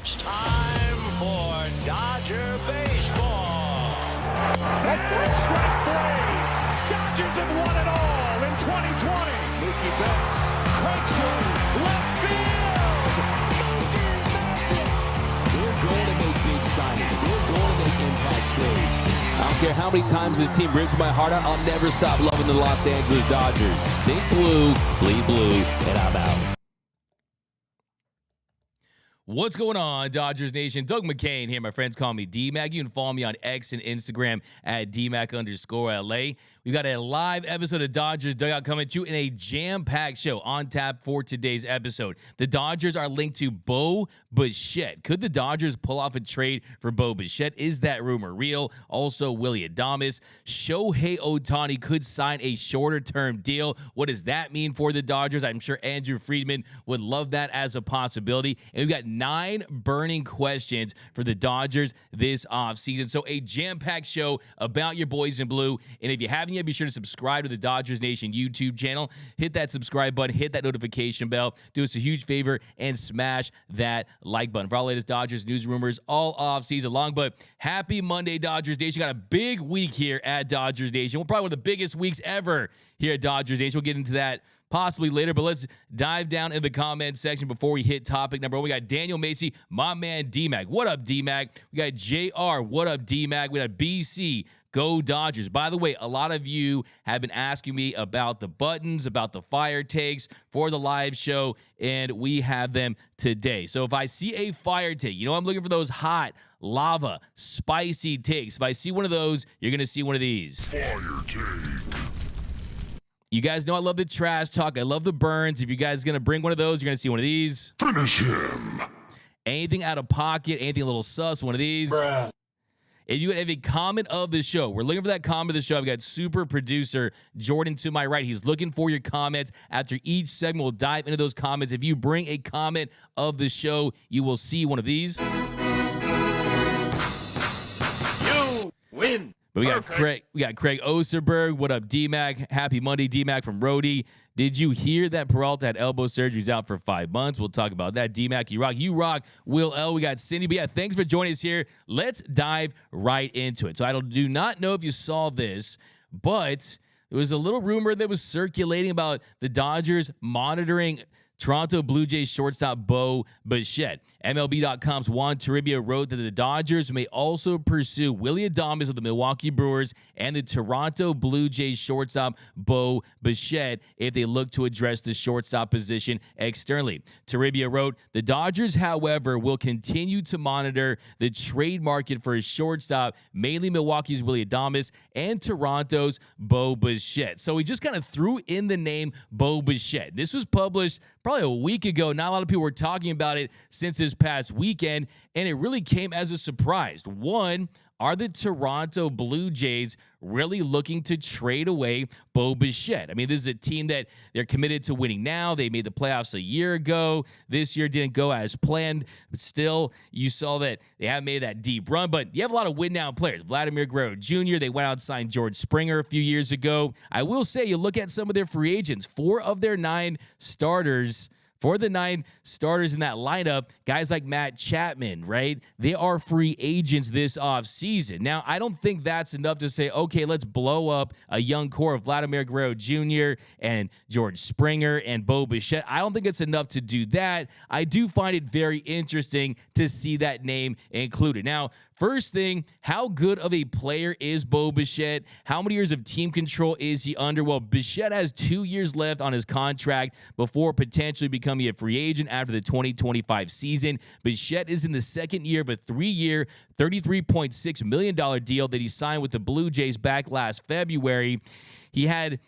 It's time for Dodger baseball. Strike three. Dodgers have won it all in 2020. Mookie Betts cranks one left field. Mookie Betts. They're going to make big signings. They're going to make impact trades. I don't care how many times this team rips my heart out. I'll never stop loving the Los Angeles Dodgers. Think blue, bleed blue, and I'm out. What's going on, Dodgers Nation? Doug McCain here. My friends call me D-Mac. You can follow me on X and Instagram at DMac_LA. We've got a live episode of Dodgers Dugout coming to you in a jam-packed show on tap for today's episode. The Dodgers are linked to Bo Bichette. Could the Dodgers pull off a trade for Bo Bichette? Is that rumor real? Also, Willy Adames. Shohei Ohtani could sign a shorter-term deal. What does that mean for the Dodgers? I'm sure Andrew Friedman would love that as a possibility. And we've got 9 burning questions for the Dodgers this offseason. So a jam-packed show about your boys in blue. And if you haven't yet, be sure to subscribe to the Dodgers Nation YouTube channel. Hit that subscribe button, hit that notification bell. Do us a huge favor and smash that like button for all the latest Dodgers news, rumors, all offseason long. But happy Monday, Dodgers Nation. Got a big week here at Dodgers Nation. We're probably one of the biggest weeks ever here at Dodgers Nation. We'll get into that possibly later, but let's dive down in the comment section before we hit topic number 1. We got Daniel Macy, my man D-Mac. What up, D-Mac? We got JR. What up, D-Mac? We got BC. Go Dodgers. By the way, a lot of you have been asking me about the buttons, about the fire takes for the live show, and we have them today. So if I see a fire take, I'm looking for those hot, lava, spicy takes. If I see one of those, you're going to see one of these. Fire take. You guys know I love the trash talk. I love the burns. If you guys are going to bring one of those, you're going to see one of these. Finish him. Anything out of pocket, anything a little sus, one of these. Bruh. If you have a comment of the show, we're looking for that comment of the show. I've got super producer Jordan to my right. He's looking for your comments. After each segment, we'll dive into those comments. If you bring a comment of the show, you will see one of these. You win. But we got Craig Osterberg. What up, D-Mac? Happy Monday, D-Mac from Rhodey. Did you hear that Peralta had elbow surgery? He's out for 5 months. We'll talk about that. D-Mac, you rock. You rock. Will L. We got Cindy. But yeah, thanks for joining us here. Let's dive right into it. So I do not know if you saw this, but there was a little rumor that was circulating about the Dodgers monitoring Toronto Blue Jays shortstop Bo Bichette. MLB.com's Juan Toribio wrote that the Dodgers may also pursue Willy Adames of the Milwaukee Brewers and the Toronto Blue Jays shortstop Bo Bichette if they look to address the shortstop position externally. Toribio wrote, the Dodgers, however, will continue to monitor the trade market for a shortstop, mainly Milwaukee's Willy Adames and Toronto's Bo Bichette. So he just kind of threw in the name Bo Bichette. This was published probably a week ago. Not a lot of people were talking about it since this past weekend, and it really came as a surprise. One, are the Toronto Blue Jays really looking to trade away Bo Bichette? I mean, this is a team that they're committed to winning now. They made the playoffs a year ago. This year didn't go as planned, but still, you saw that they haven't made that deep run. But you have a lot of win-now players. Vladimir Guerrero Jr., they went out and signed George Springer a few years ago. I will say, you look at some of their free agents, 4 of their 9 starters. For the 9 starters in that lineup, guys like Matt Chapman, right? They are free agents this offseason. Now, I don't think that's enough to say, okay, let's blow up a young core of Vladimir Guerrero Jr. and George Springer and Bo Bichette. I don't think it's enough to do that. I do find it very interesting to see that name included. Now, first thing, how good of a player is Bo Bichette? How many years of team control is he under? Well, Bichette has 2 years left on his contract before potentially becoming a free agent after the 2025 season. Bichette is in the second year of a 3-year, $33.6 million deal that he signed with the Blue Jays back last February. He had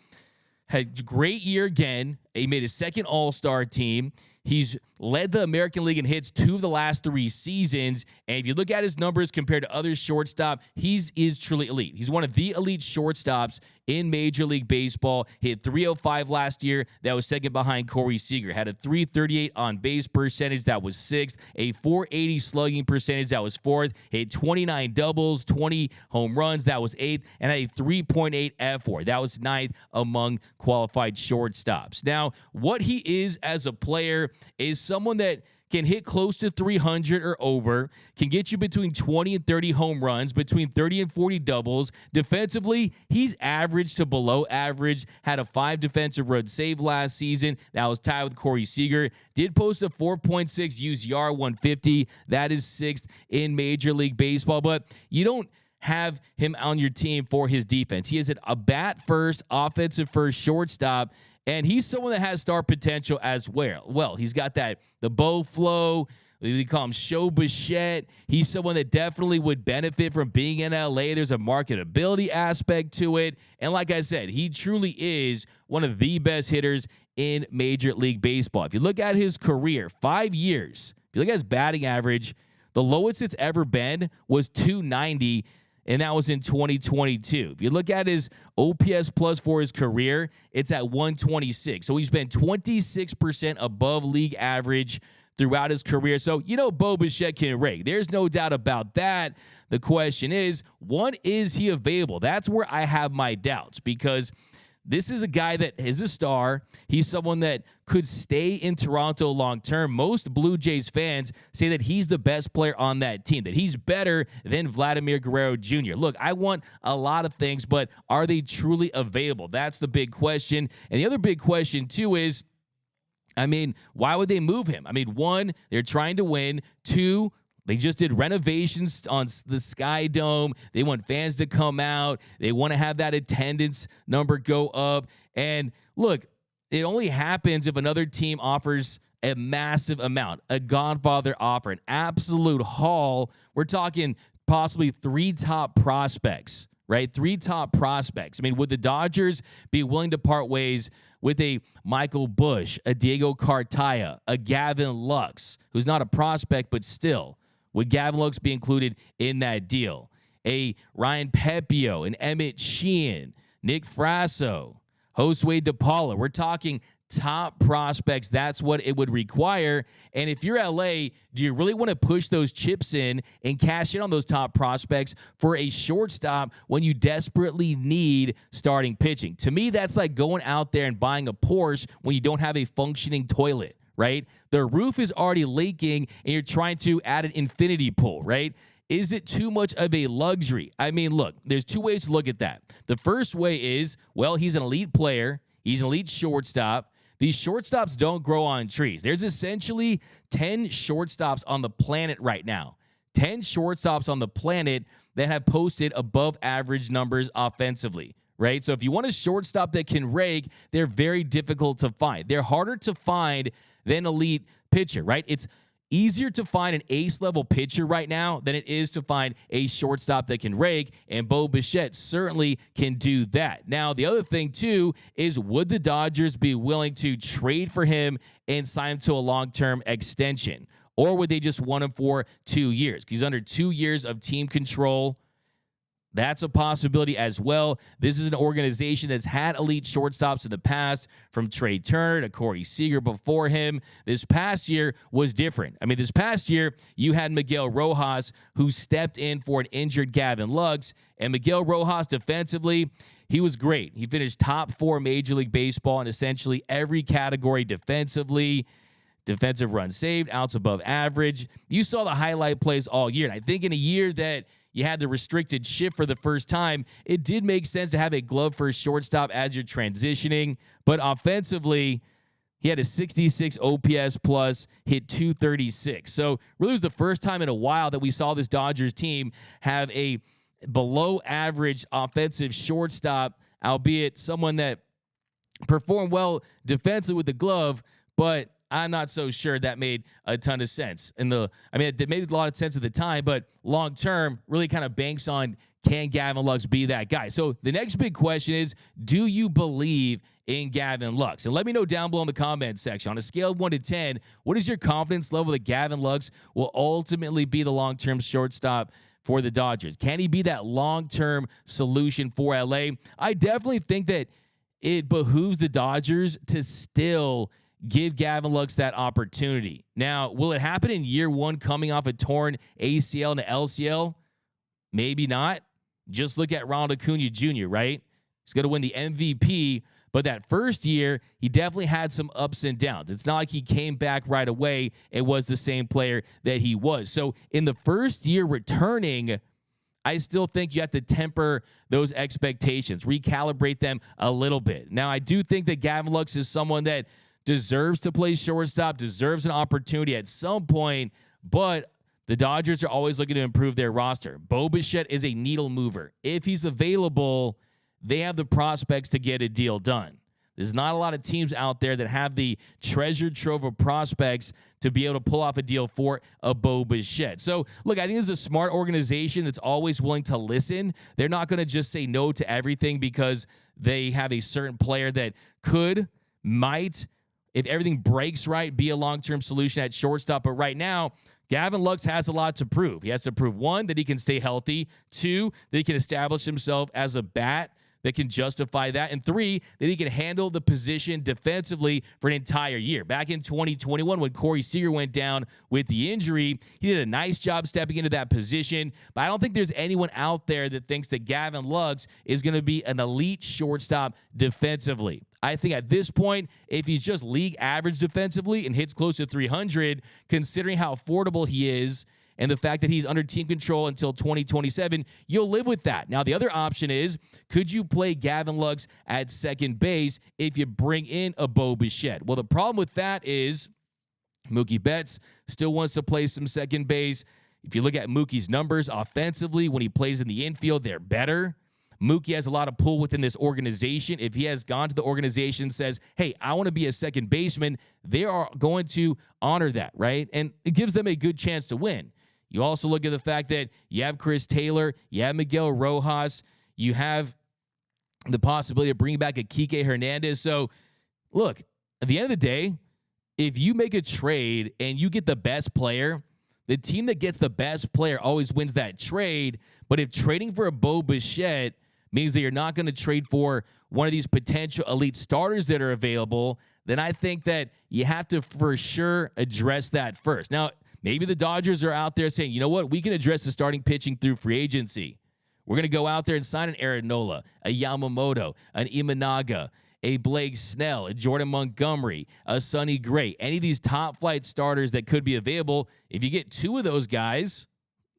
a great year again. He made his second All-Star team. He's led the American League in hits 2 of the last 3 seasons. And if you look at his numbers compared to other shortstop, he is truly elite. He's one of the elite shortstops in Major League Baseball. He hit .305 last year. That was second behind Corey Seager. Had a .338 on base percentage. That was 6th. A .480 slugging percentage. That was 4th. Hit 29 doubles, 20 home runs. That was 8th. And had a 3.8 F4. That was 9th among qualified shortstops. Now, what he is as a player is someone that can hit close to 300 or over, can get you between 20 and 30 home runs, between 30 and 40 doubles. Defensively, he's average to below average, had a 5 defensive run save last season. That was tied with Corey Seager. Did post a 4.6 UZR 150. That is 6th in Major League Baseball, but you don't have him on your team for his defense. He is a bat first, offensive first shortstop, and he's someone that has star potential as well. Well, he's got the bow flow. We call him Show Bichette. He's someone that definitely would benefit from being in LA. There's a marketability aspect to it. And like I said, he truly is one of the best hitters in Major League Baseball. If you look at his career, 5 years, if you look at his batting average, the lowest it's ever been was 290, and that was in 2022. If you look at his OPS plus for his career, it's at 126. So he's been 26% above league average throughout his career. So, Bo Bichette can rake. There's no doubt about that. The question is, is he available? That's where I have my doubts, because this is a guy that is a star. He's someone that could stay in Toronto long term. Most Blue Jays fans say that he's the best player on that team, that he's better than Vladimir Guerrero Jr. Look, I want a lot of things, but are they truly available? That's the big question. And the other big question, too, is, why would they move him? 1, they're trying to win. 2, they just did renovations on the Sky Dome. They want fans to come out. They want to have that attendance number go up. And look, it only happens if another team offers a massive amount, a Godfather offer, an absolute haul. We're talking possibly 3 top prospects, right? 3 top prospects. Would the Dodgers be willing to part ways with a Michael Busch, a Diego Cartaya, a Gavin Lux, who's not a prospect, but still? Would Gavin Lux be included in that deal? A Ryan Pepio, an Emmett Sheehan, Nick Frasso, Josue DePaula. We're talking top prospects. That's what it would require. And if you're LA, do you really want to push those chips in and cash in on those top prospects for a shortstop when you desperately need starting pitching? To me, that's like going out there and buying a Porsche when you don't have a functioning toilet, right? The roof is already leaking and you're trying to add an infinity pool, right? Is it too much of a luxury? Look, there's 2 ways to look at that. The first way is, well, he's an elite player. He's an elite shortstop. These shortstops don't grow on trees. There's essentially 10 shortstops on the planet right now. 10 shortstops on the planet that have posted above average numbers offensively, right? So if you want a shortstop that can rake, they're very difficult to find. They're harder to find than elite pitcher, right? It's easier to find an ace-level pitcher right now than it is to find a shortstop that can rake, and Bo Bichette certainly can do that. Now, the other thing, too, is would the Dodgers be willing to trade for him and sign him to a long-term extension? Or would they just want him for 2 years? He's under 2 years of team control. That's a possibility as well. This is an organization that's had elite shortstops in the past, from Trey Turner to Corey Seager before him. This past year was different. This past year, you had Miguel Rojas, who stepped in for an injured Gavin Lux. And Miguel Rojas, defensively, he was great. He finished top 4 Major League Baseball in essentially every category defensively. Defensive runs saved, outs above average. You saw the highlight plays all year. And I think in a year that you had the restricted shift for the first time, it did make sense to have a glove-first shortstop as you're transitioning. But offensively, he had a 66 OPS plus, hit 236. So really was the first time in a while that we saw this Dodgers team have a below-average offensive shortstop, albeit someone that performed well defensively with the glove, but I'm not so sure that made a ton of sense. It made a lot of sense at the time, but long term really kind of banks on, can Gavin Lux be that guy? So the next big question is, do you believe in Gavin Lux? And let me know down below in the comment section. On a scale of 1 to 10, what is your confidence level that Gavin Lux will ultimately be the long-term shortstop for the Dodgers? Can he be that long-term solution for LA? I definitely think that it behooves the Dodgers to still give Gavin Lux that opportunity. Now, will it happen in year 1 coming off a torn ACL and LCL? Maybe not. Just look at Ronald Acuna Jr., right? He's going to win the MVP, But that first year, he definitely had some ups and downs. It's not like he came back right away and was the same player that he was. So in the first year returning, I still think you have to temper those expectations, recalibrate them a little bit. Now, I do think that Gavin Lux is someone that deserves to play shortstop, deserves an opportunity at some point, but the Dodgers are always looking to improve their roster. Bo Bichette is a needle mover. If he's available, they have the prospects to get a deal done. There's not a lot of teams out there that have the treasure trove of prospects to be able to pull off a deal for a Bo Bichette. So, look, I think this is a smart organization that's always willing to listen. They're not going to just say no to everything because they have a certain player that might, if everything breaks right, be a long-term solution at shortstop. But right now, Gavin Lux has a lot to prove. He has to prove, 1, that he can stay healthy, 2, that he can establish himself as a bat that can justify that, and 3, that he can handle the position defensively for an entire year. Back in 2021, when Corey Seager went down with the injury, he did a nice job stepping into that position, but I don't think there's anyone out there that thinks that Gavin Lux is going to be an elite shortstop defensively. I think at this point, if he's just league average defensively and hits close to 300, considering how affordable he is, and the fact that he's under team control until 2027, you'll live with that. Now, the other option is, could you play Gavin Lux at second base if you bring in a Bo Bichette? Well, the problem with that is Mookie Betts still wants to play some second base. If you look at Mookie's numbers offensively, when he plays in the infield, they're better. Mookie has a lot of pull within this organization. If he has gone to the organization and says, hey, I want to be a second baseman, they are going to honor that, right? And it gives them a good chance to win. You also look at the fact that you have Chris Taylor, you have Miguel Rojas, you have the possibility of bringing back a Kike Hernandez. So, look, at the end of the day, if you make a trade and you get the best player, the team that gets the best player always wins that trade. But if trading for a Bo Bichette means that you're not going to trade for one of these potential elite starters that are available, then I think that you have to for sure address that first. Now, maybe the Dodgers are out there saying, you know what, we can address the starting pitching through free agency. We're going to go out there and sign an Aaron Nola, a Yamamoto, an Imanaga, a Blake Snell, a Jordan Montgomery, a Sonny Gray, any of these top flight starters that could be available. If you get 2 of those guys,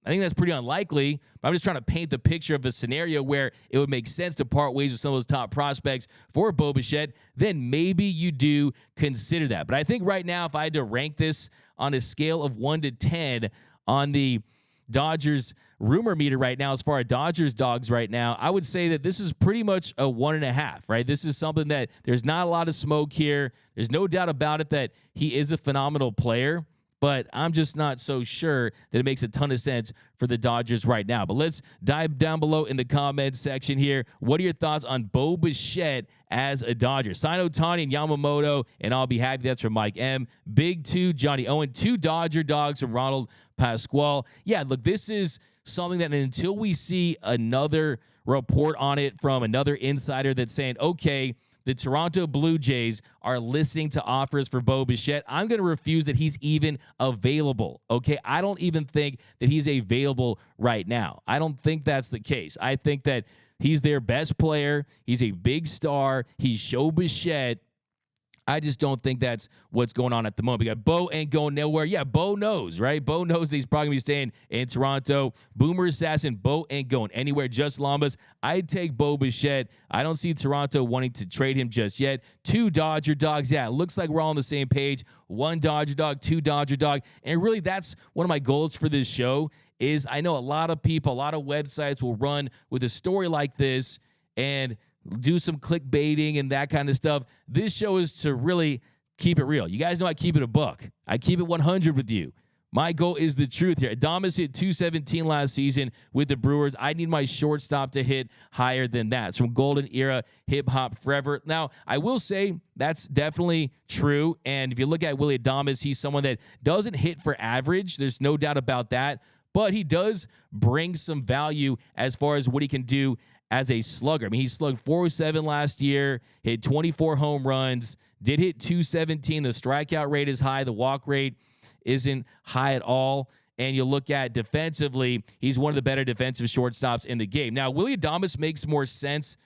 I think that's pretty unlikely, but I'm just trying to paint the picture of a scenario where it would make sense to part ways with some of those top prospects for Bo Bichette. Then maybe you do consider that. But I think right now, if I had to rank this on a scale of 1 to 10 on the Dodgers rumor meter right now, as far as Dodgers dogs right now, I would say that this is pretty much a 1.5, right? This is something that there's not a lot of smoke here. There's no doubt about it that he is a phenomenal player, but I'm just not so sure that it makes a ton of sense for the Dodgers right now. But let's dive down below in the comments section here. What are your thoughts on Bo Bichette as a Dodger? Sign Ohtani and Yamamoto, and I'll be happy. That's from Mike M. Big 2, Johnny Owen. 2 Dodger dogs from Ronald Pasquale. Yeah, look, this is something that until we see another report on it from another insider that's saying, okay, the Toronto Blue Jays are listening to offers for Bo Bichette, I'm going to refuse that he's even available, okay? I don't even think that he's available right now. I don't think that's the case. I think that he's their best player. He's a big star. He's Show Bichette. I just don't think that's what's going on at the moment. We got Bo ain't going nowhere. Yeah, Bo knows, right? Bo knows that he's probably going to be staying in Toronto. Boomer Assassin, Bo ain't going anywhere. Just Lambas, I'd take Bo Bichette. I don't see Toronto wanting to trade him just yet. 2 Dodger dogs. Yeah, it looks like we're all on the same page. 1 Dodger dog, 2 Dodger dog. And really, that's one of my goals for this show is I know a lot of people, a lot of websites will run with a story like this and do some clickbaiting and that kind of stuff. This show is to really keep it real. You guys know I keep it a buck. I keep it 100 with you. My goal is the truth here. Adames hit 217 last season with the Brewers. I need my shortstop to hit higher than that. It's from Golden Era Hip Hop Forever. Now, I will say that's definitely true. And if you look at Willy Adames, he's someone that doesn't hit for average. There's no doubt about that. But he does bring some value as far as what he can do as a slugger. I mean, he slugged 407 last year, hit 24 home runs, did hit 217. The strikeout rate is high. The walk rate isn't high at all. And you look at defensively, he's one of the better defensive shortstops in the game. Now, Willy Adames makes more sense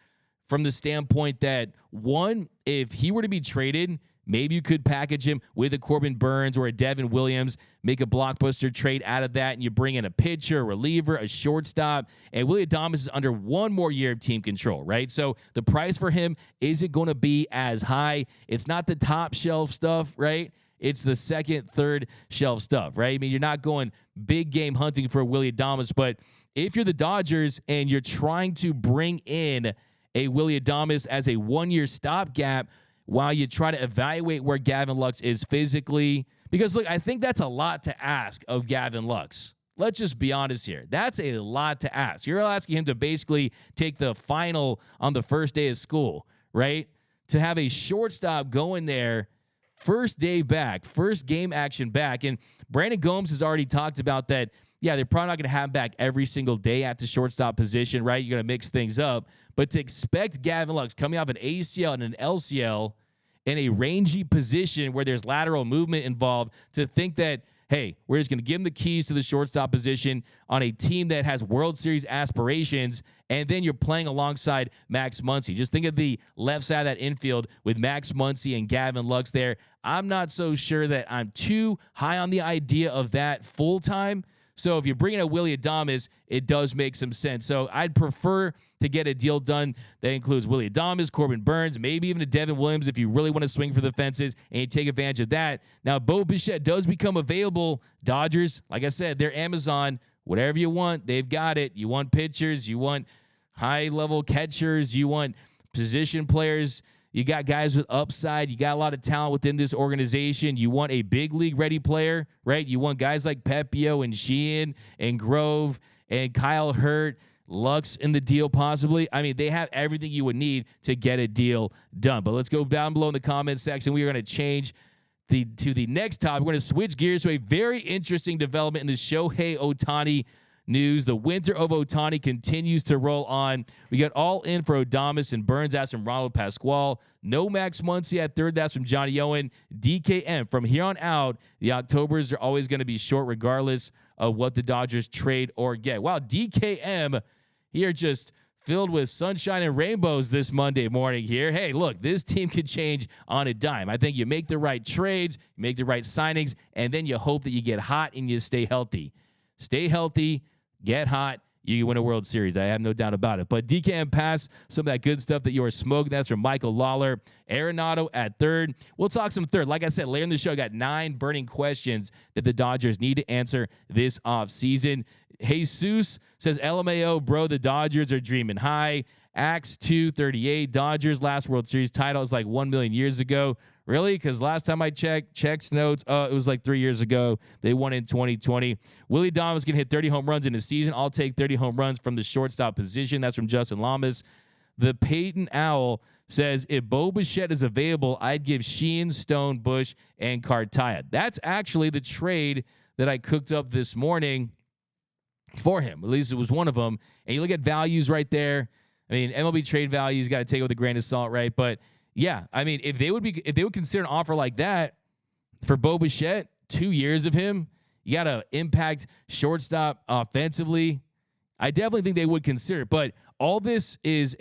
from the standpoint that, one, if he were to be traded, maybe you could package him with a Corbin Burns or a Devin Williams, make a blockbuster trade out of that, and you bring in a pitcher, a reliever, a shortstop, and Willy Adames is under one more year of team control, right? So the price for him isn't going to be as high. It's not the top shelf stuff, right? It's the second, third shelf stuff, right? I mean, you're not going big game hunting for Willy Adames, but if you're the Dodgers and you're trying to bring in a Willy Adames as a one-year stopgap while you try to evaluate where Gavin Lux is physically, because look, I think that's a lot to ask of Gavin Lux. Let's just be honest here. That's a lot to ask. You're asking him to basically take the final on the first day of school, right? To have a shortstop go in there first day back, first game action back. And Brandon Gomes has already talked about that. Yeah, they're probably not going to have him back every single day at the shortstop position, right? You're going to mix things up. But to expect Gavin Lux coming off an ACL and an LCL in a rangy position where there's lateral movement involved, to think that, hey, we're just going to give him the keys to the shortstop position on a team that has World Series aspirations, and then you're playing alongside Max Muncy. Just think of the left side of that infield with Max Muncy and Gavin Lux there. I'm not so sure that I'm too high on the idea of that full-time. So if you're bringing a Willy Adames, it does make some sense. So I'd prefer to get a deal done that includes Willy Adames, Corbin Burns, maybe even a Devin Williams if you really want to swing for the fences and you take advantage of that. Now, Bo Bichette does become available. Dodgers, like I said, they're Amazon. Whatever you want, they've got it. You want pitchers, you want high-level catchers, you want position players. You got guys with upside. You got a lot of talent within this organization. You want a big league ready player, right? You want guys like Pepio and Sheehan and Grove and Kyle Hurt, Lux in the deal possibly. I mean, they have everything you would need to get a deal done. But let's go down below in the comments section. We are going to change to the next topic. We're going to switch gears to a very interesting development in the Shohei Ohtani news. The winter of Ohtani continues to roll on. We got all in for Adames and Burns. That's from Ronald Pasquale. No Max Muncy at third. That's from Johnny Owen. DKM. From here on out, the Octobers are always going to be short regardless of what the Dodgers trade or get. Wow, DKM here just filled with sunshine and rainbows this Monday morning here. Hey, look, this team could change on a dime. I think you make the right trades, you make the right signings, and then you hope that you get hot and you stay healthy. Stay healthy, get hot, you win a World Series. I have no doubt about it. But DKM passed some of that good stuff that you were smoking. That's from Michael Lawler. Arenado at third. We'll talk some third. Like I said, later in the show, I got 9 burning questions that the Dodgers need to answer this offseason. Jesus says, LMAO, bro, the Dodgers are dreaming high. Axe 238. Dodgers last World Series title is like 1 million years ago. Really? Because last time I checked notes, it was like 3 years ago. They won in 2020. Willy Adames can hit 30 home runs in a season. I'll take 30 home runs from the shortstop position. That's from Justin Lamas. The Peyton Owl says, if Bo Bichette is available, I'd give Sheehan, Stone, Bush, and Cartaya. That's actually the trade that I cooked up this morning for him. At least it was one of them. And you look at values right there. I mean, MLB trade values, got to take it with a grain of salt, right? But yeah, I mean, if they would consider an offer like that for Bo Bichette, 2 years of him, you got to impact shortstop offensively. I definitely think they would consider it. But all this is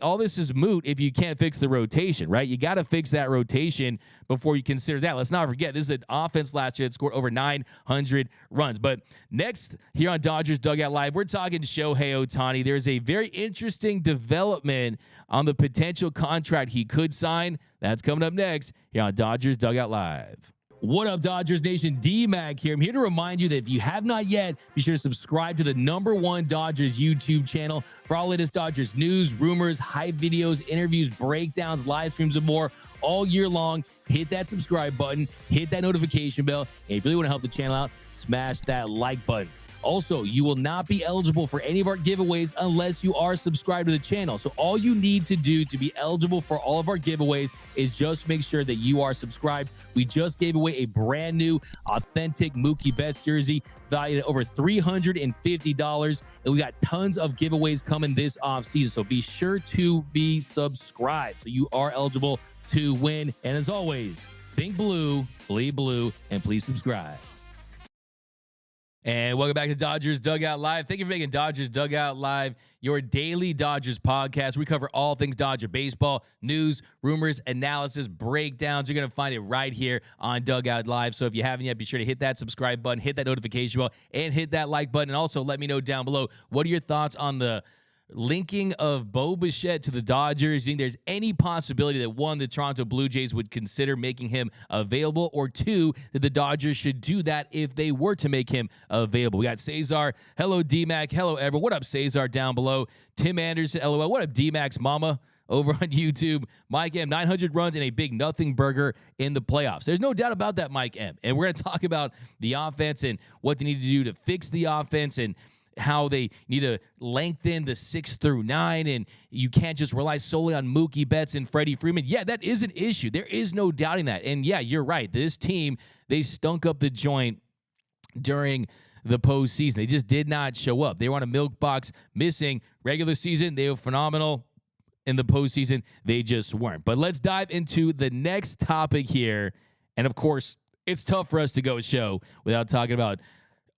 all this is moot if you can't fix the rotation, right? You got to fix that rotation before you consider that. Let's not forget, this is an offense last year that scored over 900 runs. But next, here on Dodgers Dugout Live, we're talking Shohei Ohtani. There's a very interesting development on the potential contract he could sign. That's coming up next here on Dodgers Dugout Live. What up, Dodgers Nation? D-Mac here. I'm here to remind you that if you have not yet, be sure to subscribe to the #1 Dodgers YouTube channel for all latest Dodgers news, rumors, hype videos, interviews, breakdowns, live streams, and more all year long. Hit that subscribe button, hit that notification bell, and if you really want to help the channel out, smash that like button. Also, you will not be eligible for any of our giveaways unless you are subscribed to the channel. So all you need to do to be eligible for all of our giveaways is just make sure that you are subscribed. We just gave away a brand new authentic Mookie Betts jersey valued at over $350. And we got tons of giveaways coming this offseason. So be sure to be subscribed so you are eligible to win. And as always, think blue, bleed blue, and please subscribe. And welcome back to Dodgers Dugout Live. Thank you for making Dodgers Dugout Live your daily Dodgers podcast. We cover all things Dodger baseball, news, rumors, analysis, breakdowns. You're going to find it right here on Dugout Live. So if you haven't yet, be sure to hit that subscribe button, hit that notification bell, and hit that like button. And also let me know down below, what are your thoughts on the linking of Bichette to the Dodgers? Do you think there's any possibility that, one, the Toronto Blue Jays would consider making him available, or two, that the Dodgers should do that if they were to make him available? We got Cesar. Hello, D-Mac. Hello, everyone. What up, Cesar, down below? Tim Anderson, LOL. What up, D-Mac's mama over on YouTube? Mike M, 900 runs and a big nothing burger in the playoffs. There's no doubt about that, Mike M. And we're going to talk about the offense and what they need to do to fix the offense, and how they need to lengthen the 6 through 9, and you can't just rely solely on Mookie Betts and Freddie Freeman. Yeah, that is an issue. There is no doubting that. And yeah, you're right. This team, they stunk up the joint during the postseason. They just did not show up. They were on a milk box missing. Regular season, they were phenomenal. In the postseason, they just weren't. But let's dive into the next topic here. And of course, it's tough for us to go show without talking about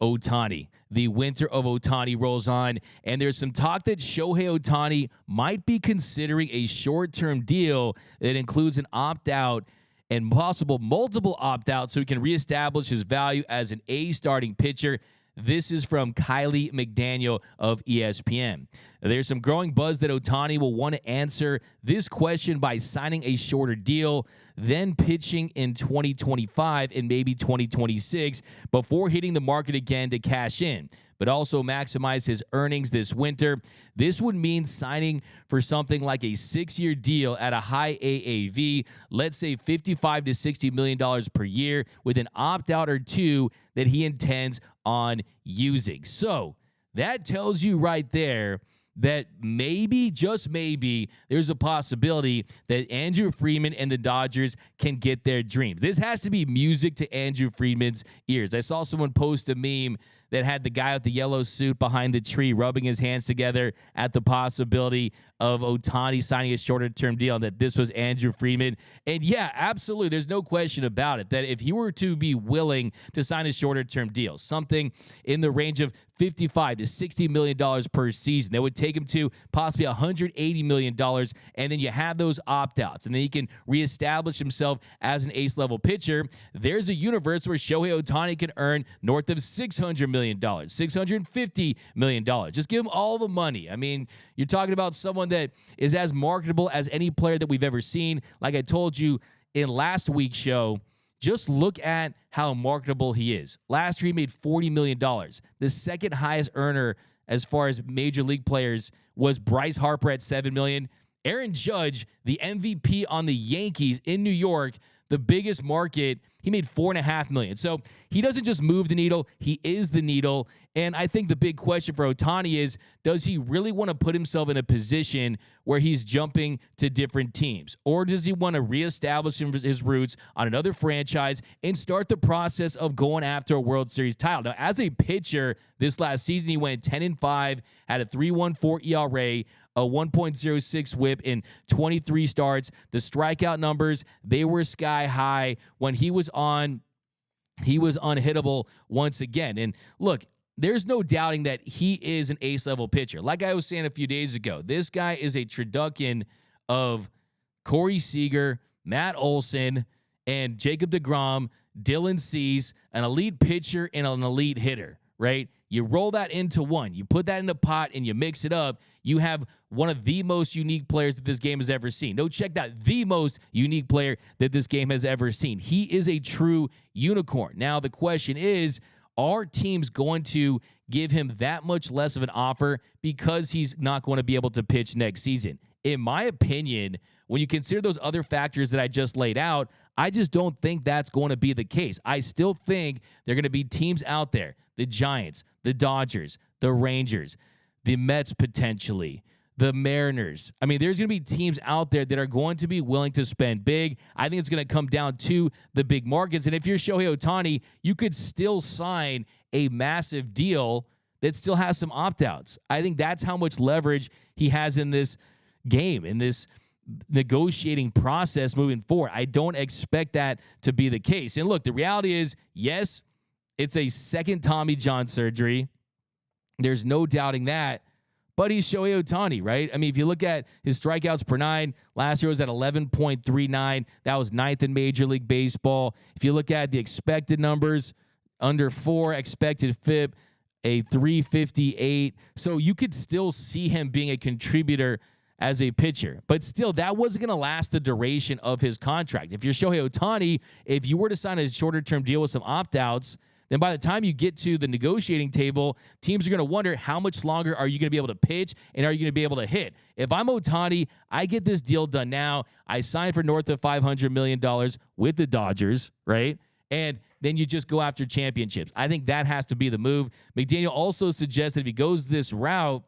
Ohtani. The winter of Ohtani rolls on, and there's some talk that Shohei Ohtani might be considering a short-term deal that includes an opt-out and possible multiple opt-outs so he can reestablish his value as an A starting pitcher. This is from Kylie McDaniel of ESPN. There's some growing buzz that Ohtani will want to answer this question by signing a shorter deal, then pitching in 2025 and maybe 2026 before hitting the market again to cash in, but also maximize his earnings this winter. This would mean signing for something like a 6-year deal at a high AAV, let's say $55 to $60 million per year, with an opt-out or two that he intends on using. So that tells you right there that maybe, just maybe, there's a possibility that Andrew Friedman and the Dodgers can get their dreams. This has to be music to Andrew Friedman's ears. I saw someone post a meme that had the guy with the yellow suit behind the tree rubbing his hands together at the possibility of Ohtani signing a shorter-term deal, and that this was Andrew Friedman. And yeah, absolutely, there's no question about it, that if he were to be willing to sign a shorter-term deal, something in the range of $55 to $60 million per season, that would take him to possibly $180 million, and then you have those opt-outs, and then he can reestablish himself as an ace-level pitcher. There's a universe where Shohei Ohtani can earn north of $600 million, $650 million. Just give him all the money. I mean, you're talking about someone that is as marketable as any player that we've ever seen. Like I told you in last week's show, just look at how marketable he is. Last year, he made $40 million. The second highest earner as far as major league players was Bryce Harper at $7 million. Aaron Judge, the MVP on the Yankees in New York, the biggest market, he made $4.5 million. So he doesn't just move the needle, he is the needle. And I think the big question for Ohtani is, does he really want to put himself in a position where he's jumping to different teams? Or does he want to reestablish his roots on another franchise and start the process of going after a World Series title? Now, as a pitcher, this last season, he went 10-5, had a 3.14 ERA, a 1.06 whip in 23 starts. The strikeout numbers, they were sky high. When he was on, he was unhittable once again. And look, there's no doubting that he is an ace-level pitcher. Like I was saying a few days ago, this guy is a Traducan of Corey Seager, Matt Olson, and Jacob deGrom, Dylan Cease, an elite pitcher and an elite hitter, right? You roll that into one, you put that in the pot, and you mix it up, you have one of the most unique players that this game has ever seen. No, check that, the most unique player that this game has ever seen. He is a true unicorn. Now, the question is, are teams going to give him that much less of an offer because he's not going to be able to pitch next season? In my opinion, when you consider those other factors that I just laid out, I just don't think that's going to be the case. I still think there are going to be teams out there, the Giants, the Dodgers, the Rangers, the Mets potentially, the Mariners. I mean, there's going to be teams out there that are going to be willing to spend big. I think it's going to come down to the big markets. And if you're Shohei Ohtani, you could still sign a massive deal that still has some opt-outs. I think that's how much leverage he has in this game, in this negotiating process moving forward. I don't expect that to be the case. And look, the reality is, yes, It's a second Tommy John surgery. There's no doubting that. But he's Shohei Ohtani, right? I mean, if you look at his strikeouts per nine, last year was at 11.39. That was ninth in Major League Baseball. If you look at the expected numbers, under 4 expected FIP, a 358. So you could still see him being a contributor as a pitcher. But still, that wasn't going to last the duration of his contract. If you're Shohei Ohtani, if you were to sign a shorter-term deal with some opt-outs, then by the time you get to the negotiating table, teams are going to wonder how much longer are you going to be able to pitch and are you going to be able to hit. If I'm Ohtani, I get this deal done now. I sign for north of $500 million with the Dodgers, right? And then you just go after championships. I think that has to be the move. McDaniel also suggests that if he goes this route,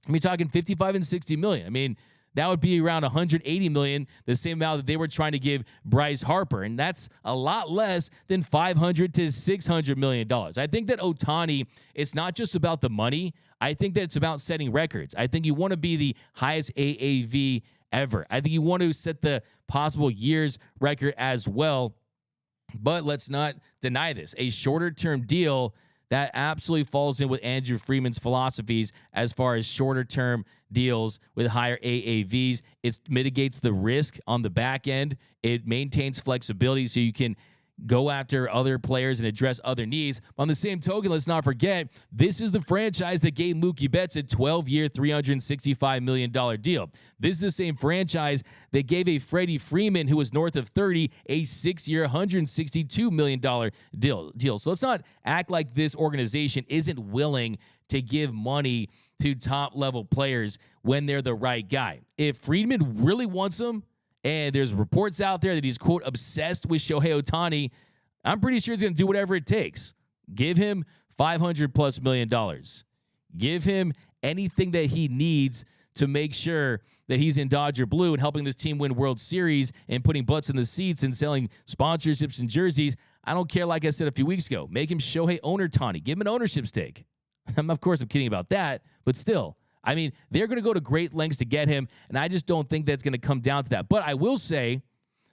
I mean, talking 55 and 60 million. I mean, that would be around 180 million, the same amount that they were trying to give Bryce Harper. And that's a lot less than $500 to $600 million. I think that Ohtani, it's not just about the money. I think that it's about setting records. I think you want to be the highest AAV ever. I think you want to set the possible years record as well. But let's not deny this. A shorter-term deal that absolutely falls in with Andrew Freeman's philosophies as far as shorter-term deals with higher AAVs. It mitigates the risk on the back end. It maintains flexibility so you can go after other players and address other needs. On the same token, let's not forget, this is the franchise that gave Mookie Betts a 12-year, $365 million deal. This is the same franchise that gave a Freddie Freeman, who was north of 30, a 6-year, $162 million deal. So let's not act like this organization isn't willing to give money to top-level players when they're the right guy. If Freeman really wants them, and there's reports out there that he's, quote, obsessed with Shohei Ohtani, I'm pretty sure he's going to do whatever it takes. Give him $500+ million. Give him anything that he needs to make sure that he's in Dodger blue and helping this team win World Series and putting butts in the seats and selling sponsorships and jerseys. I don't care, like I said a few weeks ago. Make him Shohei Owner-Tani. Give him an ownership stake. Of course, I'm kidding about that, but still. I mean, they're going to go to great lengths to get him, and I just don't think that's going to come down to that. But I will say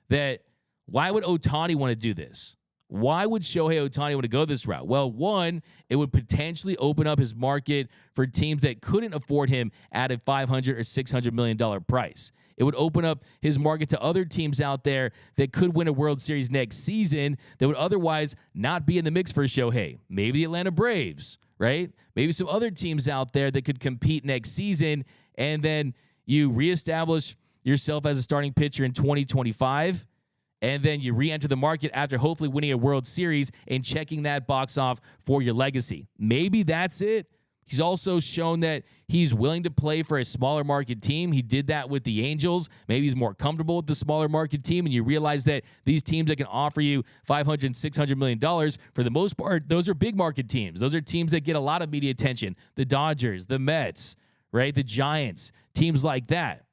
that why would Ohtani want to do this? Why would Shohei Ohtani want to go this route? Well, one, it would potentially open up his market for teams that couldn't afford him at a $500 or $600 million price. It would open up his market to other teams out there that could win a World Series next season that would otherwise not be in the mix for Shohei. Maybe the Atlanta Braves, right? Maybe some other teams out there that could compete next season, and then you reestablish yourself as a starting pitcher in 2025, and then you re-enter the market after hopefully winning a World Series and checking that box off for your legacy. Maybe that's it. He's also shown that he's willing to play for a smaller market team. He did that with the Angels. Maybe he's more comfortable with the smaller market team, and you realize that these teams that can offer you $500 and $600 million, for the most part, those are big market teams. Those are teams that get a lot of media attention. The Dodgers, the Mets, right? The Giants, teams like that.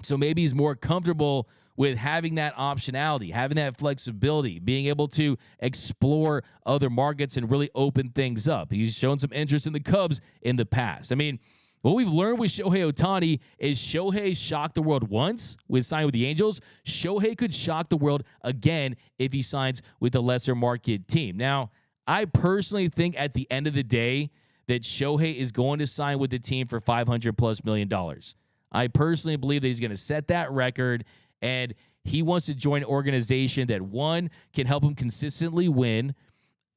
So maybe he's more comfortable with having that optionality, having that flexibility, being able to explore other markets and really open things up. He's shown some interest in the Cubs in the past. I mean, what we've learned with Shohei Ohtani is Shohei shocked the world once with signing with the Angels. Shohei could shock the world again if he signs with a lesser market team. Now, I personally think at the end of the day that Shohei is going to sign with the team for $500+ million. I personally believe that he's going to set that record, and he wants to join an organization that, one, can help him consistently win,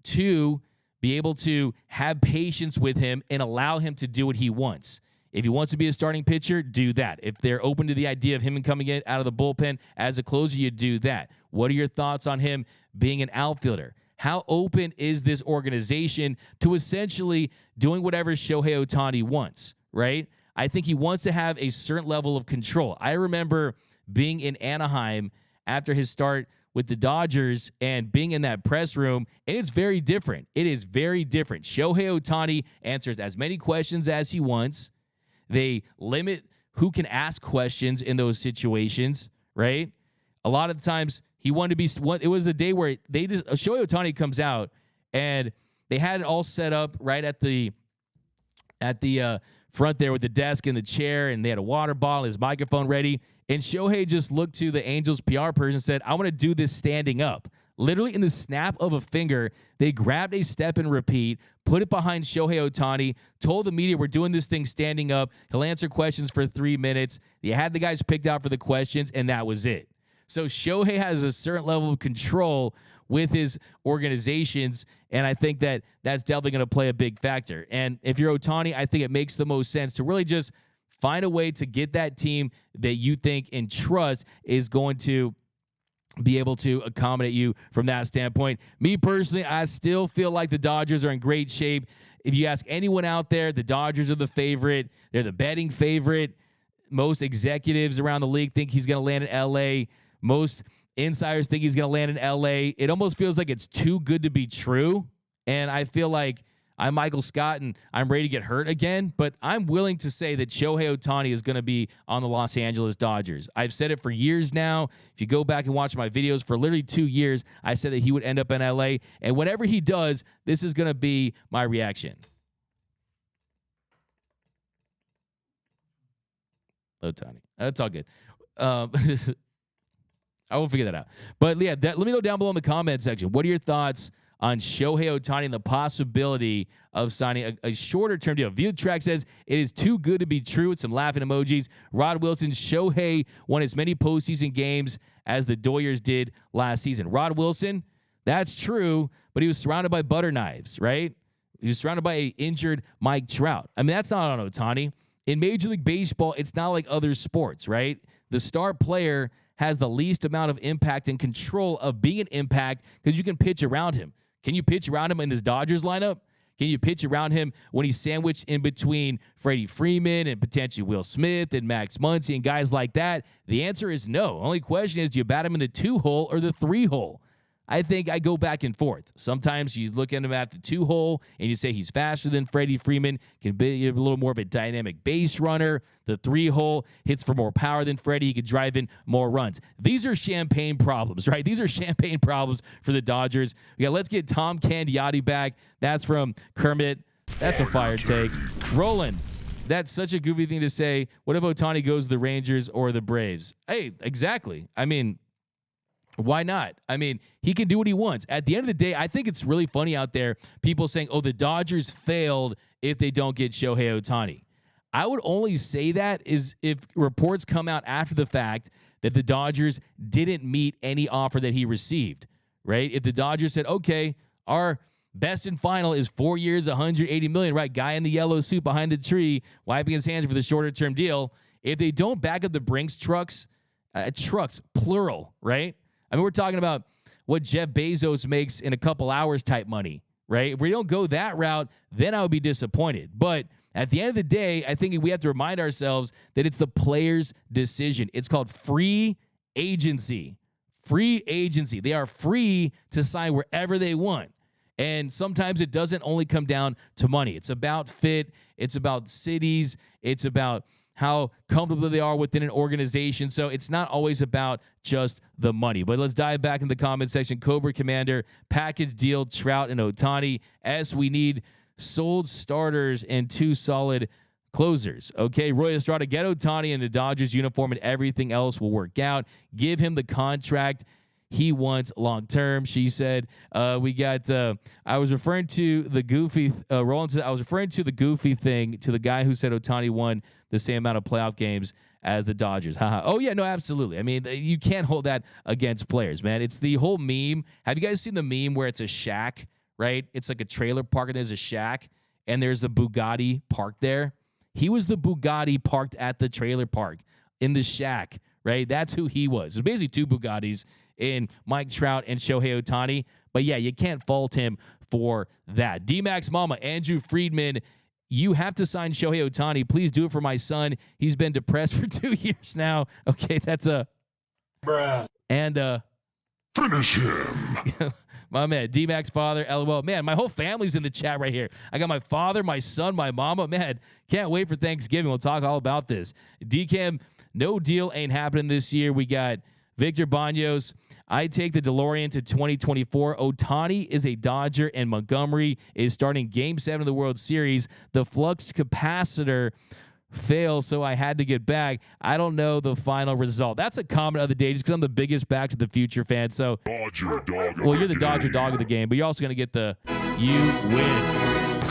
two, be able to have patience with him and allow him to do what he wants. If he wants to be a starting pitcher, do that. If they're open to the idea of him coming in out of the bullpen as a closer, you do that. What are your thoughts on him being an outfielder? How open is this organization to essentially doing whatever Shohei Ohtani wants, right? I think he wants to have a certain level of control. I remember being in Anaheim after his start with the Dodgers and being in that press room, and it's very different. It is very different. Shohei Ohtani answers as many questions as he wants. They limit who can ask questions in those situations, right? A lot of the times he wanted to be, it was a day where Shohei Ohtani comes out and they had it all set up right at the front there with the desk and the chair, and they had a water bottle, his microphone ready. And Shohei just looked to the Angels PR person and said, I want to do this standing up. Literally in the snap of a finger, they grabbed a step and repeat, put it behind Shohei Ohtani, told the media we're doing this thing standing up. He'll answer questions for 3 minutes. They had the guys picked out for the questions, and that was it. So Shohei has a certain level of control with his organizations, and I think that that's definitely going to play a big factor. And if you're Ohtani, I think it makes the most sense to really just find a way to get that team that you think and trust is going to be able to accommodate you from that standpoint. Me personally, I still feel like the Dodgers are in great shape. If you ask anyone out there, the Dodgers are the favorite. They're the betting favorite. Most executives around the league think he's going to land in L.A. Most insiders think he's going to land in L.A. It almost feels like it's too good to be true. And I feel like I'm Michael Scott and I'm ready to get hurt again, but I'm willing to say that Shohei Ohtani is going to be on the Los Angeles Dodgers. I've said it for years now. If you go back and watch my videos for literally 2 years, I said that he would end up in LA. And whenever he does, this is going to be my reaction. Ohtani. That's all good. I will figure that out. But yeah, let me know down below in the comment section. What are your thoughts on Shohei Ohtani and the possibility of signing a shorter-term deal? ViewTrack says it is too good to be true with some laughing emojis. Rod Wilson, Shohei won as many postseason games as the Doyers did last season. Rod Wilson, that's true, but he was surrounded by butter knives, right? He was surrounded by an injured Mike Trout. I mean, that's not on Ohtani. In Major League Baseball, it's not like other sports, right? The star player has the least amount of impact and control of being an impact because you can pitch around him. Can you pitch around him in this Dodgers lineup? Can you pitch around him when he's sandwiched in between Freddie Freeman and potentially Will Smith and Max Muncy and guys like that? The answer is no. Only question is, do you bat him in the 2-hole or the 3-hole? I think I go back and forth. Sometimes you look at him at the 2-hole and you say he's faster than Freddie Freeman, can be a little more of a dynamic base runner. The 3-hole hits for more power than Freddie. He could drive in more runs. These are champagne problems, right? These are champagne problems for the Dodgers. Yeah, let's get Tom Candiotti back. That's from Kermit. That's a fire take. Roland. That's such a goofy thing to say. What if Ohtani goes to the Rangers or the Braves? Hey, exactly. I mean, why not? I mean, he can do what he wants. At the end of the day, I think it's really funny out there, people saying, oh, the Dodgers failed if they don't get Shohei Ohtani. I would only say that is if reports come out after the fact that the Dodgers didn't meet any offer that he received, right? If the Dodgers said, okay, our best and final is 4 years, $180 million, right? Guy in the yellow suit behind the tree, wiping his hands for the shorter term deal. If they don't back up the Brinks trucks, plural, right? I mean, we're talking about what Jeff Bezos makes in a couple hours type money, right? If we don't go that route, then I would be disappointed. But at the end of the day, I think we have to remind ourselves that it's the player's decision. It's called free agency. Free agency. They are free to sign wherever they want. And sometimes it doesn't only come down to money. It's about fit. It's about cities. It's about how comfortable they are within an organization. So it's not always about just the money. But let's dive back in the comment section. Cobra Commander, package deal, Trout and Ohtani. We need sold starters and 2 solid closers. Okay, Roy Estrada, get Ohtani in the Dodgers uniform and everything else will work out. Give him the contract he wants long term. She said, we got, I was referring to the goofy, Roland said, I was referring to the goofy thing to the guy who said Ohtani won the same amount of playoff games as the Dodgers. Oh, yeah, no, absolutely. I mean, you can't hold that against players, man. It's the whole meme. Have you guys seen the meme where it's a shack, right? It's like a trailer park and there's a shack and there's the Bugatti parked there. He was the Bugatti parked at the trailer park in the shack, right? That's who he was. It's basically 2 Bugattis in Mike Trout and Shohei Ohtani. But yeah, you can't fault him for that. D-Max Mama, Andrew Friedman, you have to sign Shohei Ohtani. Please do it for my son. He's been depressed for 2 years now. Okay, that's a... Bruh. And... Finish him. My man, D-Max father, LOL. Man, my whole family's in the chat right here. I got my father, my son, my mama. Man, can't wait for Thanksgiving. We'll talk all about this. DCAM, no deal ain't happening this year. We got Victor Banos. I take the DeLorean to 2024. Ohtani is a Dodger, and Montgomery is starting Game 7 of the World Series. The flux capacitor fail, so I had to get back. I don't know the final result. That's a comment of the day just because I'm the biggest Back to the Future fan. So, Dodger dog. well, you're the Dodger dog of the game, but you're also going to get the you win.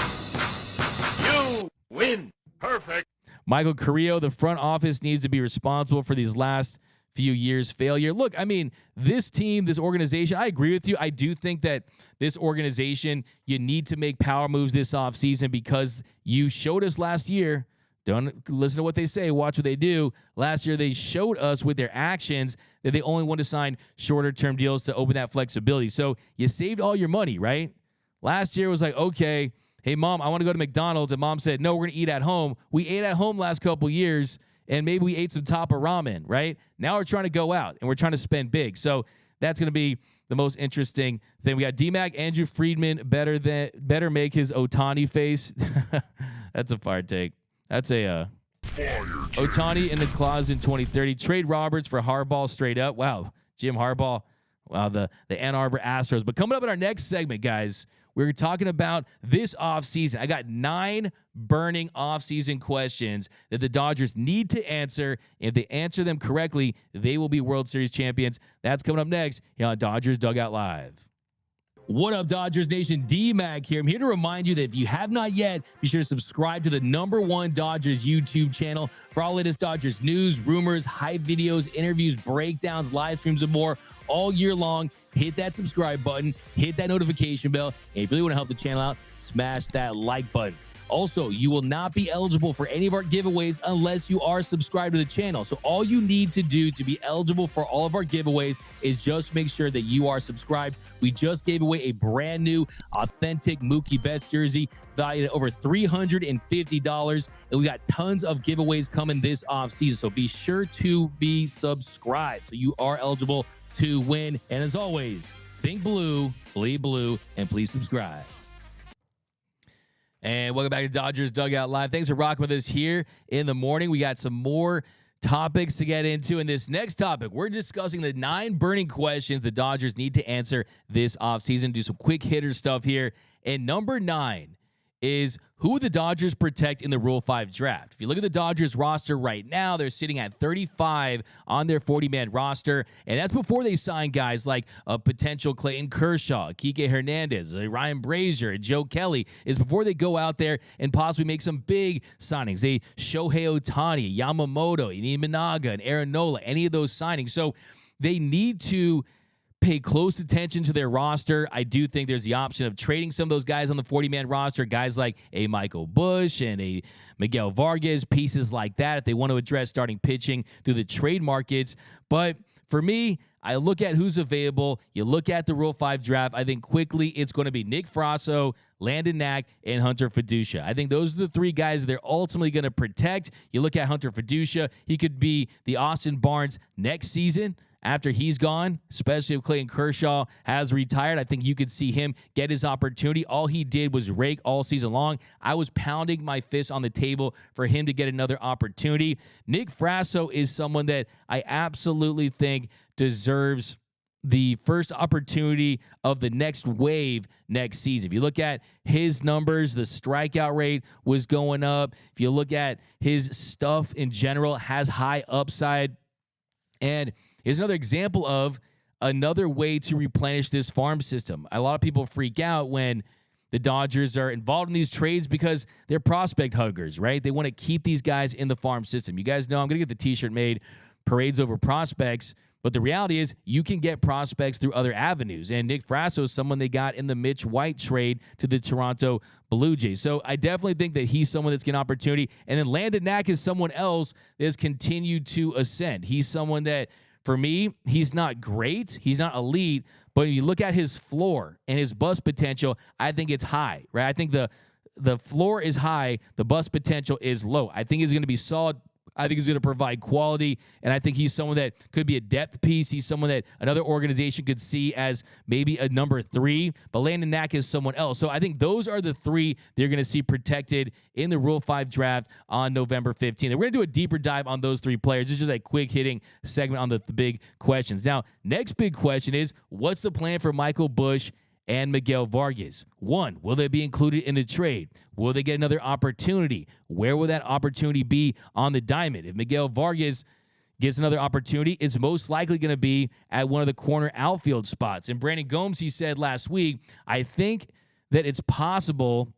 You win. Perfect. Michael Carrillo, the front office needs to be responsible for these last few years' failure. Look, I mean, this team, this organization, I agree with you. I do think that this organization, you need to make power moves this offseason because you showed us last year. Don't listen to what they say. Watch what they do. Last year, they showed us with their actions that they only want to sign shorter-term deals to open that flexibility. So you saved all your money, right? Last year was like, okay, hey, Mom, I want to go to McDonald's. And Mom said, no, we're going to eat at home. We ate at home last couple years, and maybe we ate some Tapa ramen, right? Now we're trying to go out, and we're trying to spend big. So that's going to be the most interesting thing. We got D-Mac, Andrew Friedman, better make his Ohtani face. That's a fire take. That's a Ohtani in the closet in 2030. Trade Roberts for Harbaugh straight up. Wow, Jim Harbaugh. Wow, the Ann Arbor Astros. But coming up in our next segment, guys, we're talking about this offseason. I got 9 burning offseason questions that the Dodgers need to answer. If they answer them correctly, they will be World Series champions. That's coming up next here on Dodgers Dugout Live. What up, Dodgers Nation? D-Mac here. I'm here to remind you that if you have not yet, be sure to subscribe to the #1 Dodgers YouTube channel for all latest Dodgers news, rumors, hype videos, interviews, breakdowns, live streams, and more all year long. Hit that subscribe button, hit that notification bell, and if you really want to help the channel out, smash that like button. Also, you will not be eligible for any of our giveaways unless you are subscribed to the channel. So all you need to do to be eligible for all of our giveaways is just make sure that you are subscribed. We just gave away a brand new authentic Mookie Betts jersey valued at over $350. And we got tons of giveaways coming this offseason. So be sure to be subscribed so you are eligible to win. And as always, think blue, bleed blue, and please subscribe. And welcome back to Dodgers Dugout Live. Thanks for rocking with us here in the morning. We got some more topics to get into. In this next topic, we're discussing the 9 burning questions the Dodgers need to answer this offseason. Do some quick hitter stuff here. And number 9 is who the Dodgers protect in the Rule 5 draft. If you look at the Dodgers roster right now, they're sitting at 35 on their 40-man roster, and that's before they sign guys like a potential Clayton Kershaw, Kike Hernandez, Ryan Brazier, and Joe Kelly. Is before they go out there and possibly make some big signings. They Shohei Ohtani, Yamamoto, Ian Minaga, and Aaron Nola, any of those signings. So they need to pay close attention to their roster. I do think there's the option of trading some of those guys on the 40-man roster, guys like a Michael Busch and a Miguel Vargas, pieces like that, if they want to address starting pitching through the trade markets. But for me, I look at who's available. You look at the Rule 5 draft. I think quickly it's going to be Nick Frasso, Landon Knack, and Hunter Fiducia. I think those are the 3 guys they're ultimately going to protect. You look at Hunter Fiducia, he could be the Austin Barnes next season. After he's gone, especially if Clayton Kershaw has retired, I think you could see him get his opportunity. All he did was rake all season long. I was pounding my fist on the table for him to get another opportunity. Nick Frasso is someone that I absolutely think deserves the first opportunity of the next wave next season. If you look at his numbers, the strikeout rate was going up. If you look at his stuff in general, has high upside. And here's another example of another way to replenish this farm system. A lot of people freak out when the Dodgers are involved in these trades because they're prospect huggers, right? They want to keep these guys in the farm system. You guys know I'm going to get the t-shirt made, Parades Over Prospects. But the reality is you can get prospects through other avenues. And Nick Frasso is someone they got in the Mitch White trade to the Toronto Blue Jays. So I definitely think that he's someone that's getting opportunity. And then Landon Knack is someone else that has continued to ascend. He's someone that, for me, he's not great. He's not elite. But when you look at his floor and his bust potential, I think it's high, right? I think the floor is high. The bust potential is low. I think he's going to be solid. I think he's going to provide quality, and I think he's someone that could be a depth piece. He's someone that another organization could see as maybe a number 3, but Landon Knack is someone else. So I think those are the 3 they're going to see protected in the Rule 5 draft on November 15th. And we're going to do a deeper dive on those 3 players. It's just a quick hitting segment on the big questions. Now, next big question is, what's the plan for Michael Busch and Miguel Vargas. One, will they be included in the trade? Will they get another opportunity? Where will that opportunity be on the diamond? If Miguel Vargas gets another opportunity, it's most likely going to be at one of the corner outfield spots. And Brandon Gomes, he said last week, I think that it's possible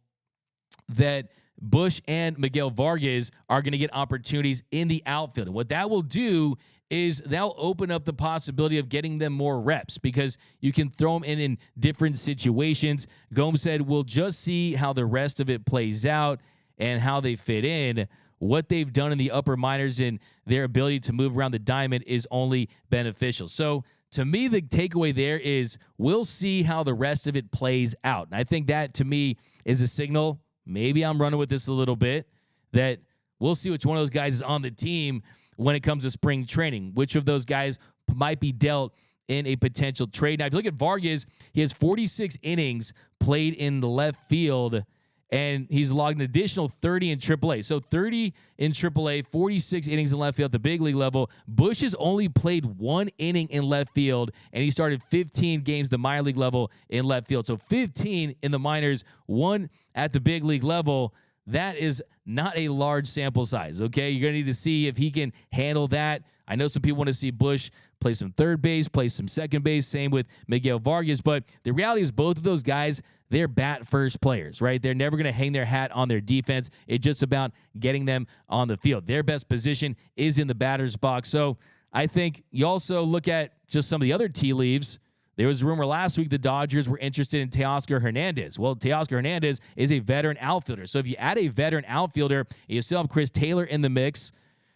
that Bush and Miguel Vargas are going to get opportunities in the outfield. And what that will do is that'll open up the possibility of getting them more reps because you can throw them in different situations. Gomes said, we'll just see how the rest of it plays out and how they fit in. What they've done in the upper minors and their ability to move around the diamond is only beneficial. So to me, the takeaway there is we'll see how the rest of it plays out. And I think that, to me, is a signal. Maybe I'm running with this a little bit, that we'll see which one of those guys is on the team when it comes to spring training, which of those guys might be dealt in a potential trade. Now, if you look at Vargas, he has 46 innings played in the left field, and he's logged an additional 30 in AAA. So 30 in AAA, 46 innings in left field at the big league level. Bush has only played 1 inning in left field, and he started 15 games the minor league level in left field. So 15 in the minors, 1 at the big league level. That is not a large sample size, okay? You're going to need to see if he can handle that. I know some people want to see Bush play some third base, play some second base, same with Miguel Vargas, but the reality is both of those guys, they're bat-first players, right? They're never going to hang their hat on their defense. It's just about getting them on the field. Their best position is in the batter's box. So I think you also look at just some of the other tea leaves. There was a rumor last week the Dodgers were interested in Teoscar Hernandez. Well, Teoscar Hernandez is a veteran outfielder. So if you add a veteran outfielder, you still have Chris Taylor in the mix.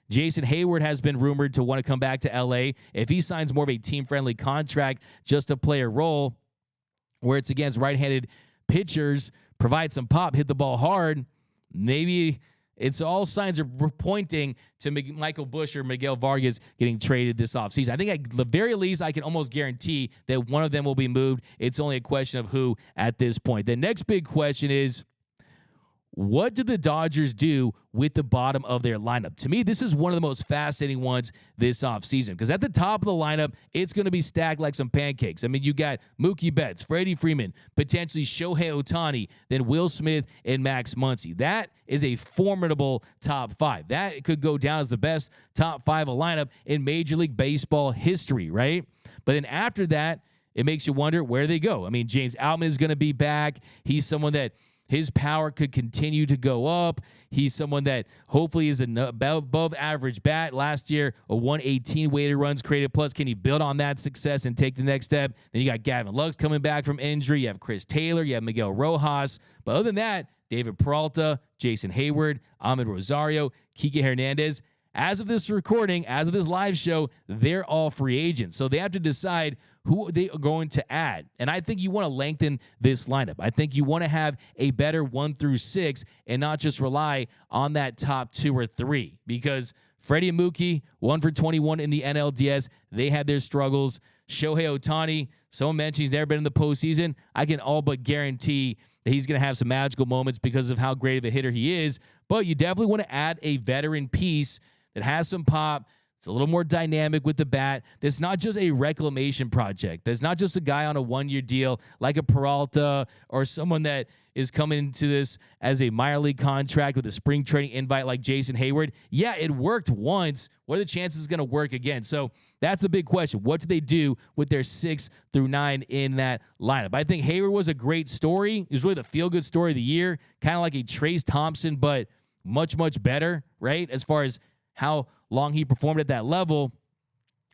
Jason Hayward has been rumored to want to come back to L.A. If he signs more of a team-friendly contract just to play a role where it's against right-handed pitchers, provide some pop, hit the ball hard, maybe it's all signs are pointing to Michael Bush or Miguel Vargas getting traded this offseason. I think at the very least, I can almost guarantee that one of them will be moved. It's only a question of who at this point. The next big question is, what do the Dodgers do with the bottom of their lineup? To me, this is one of the most fascinating ones this offseason because at the top of the lineup, it's going to be stacked like some pancakes. I mean, you got Mookie Betts, Freddie Freeman, potentially Shohei Ohtani, then Will Smith and Max Muncy. That is a formidable top 5. That could go down as the best top 5 lineup in Major League Baseball history, right? But then after that, it makes you wonder where they go. I mean, James Outman is going to be back. He's someone that his power could continue to go up. He's someone that hopefully is an above average bat. Last year, a 118 weighted runs created plus. Can he build on that success and take the next step? Then you got Gavin Lux coming back from injury. You have Chris Taylor. You have Miguel Rojas. But other than that, David Peralta, Jason Hayward, Ahmed Rosario, Kike Hernandez. As of this recording, as of this live show, they're all free agents. So they have to decide who they are going to add. And I think you want to lengthen this lineup. I think you want to have a better 1 through 6 and not just rely on that top 2 or 3 because Freddie and Mookie, 1 for 21 in the NLDS. They had their struggles. Shohei Ohtani, someone mentioned he's never been in the postseason. I can all but guarantee that he's going to have some magical moments because of how great of a hitter he is. But you definitely want to add a veteran piece that has some pop. It's a little more dynamic with the bat. That's not just a reclamation project. That's not just a guy on a 1-year deal like a Peralta or someone that is coming into this as a minor league contract with a spring training invite like Jason Hayward. Yeah, it worked once. What are the chances it's going to work again? So that's the big question. What do they do with their 6 through 9 in that lineup? I think Hayward was a great story. It was really the feel-good story of the year, kind of like a Trace Thompson, but much, much better, right, as far as how long he performed at that level.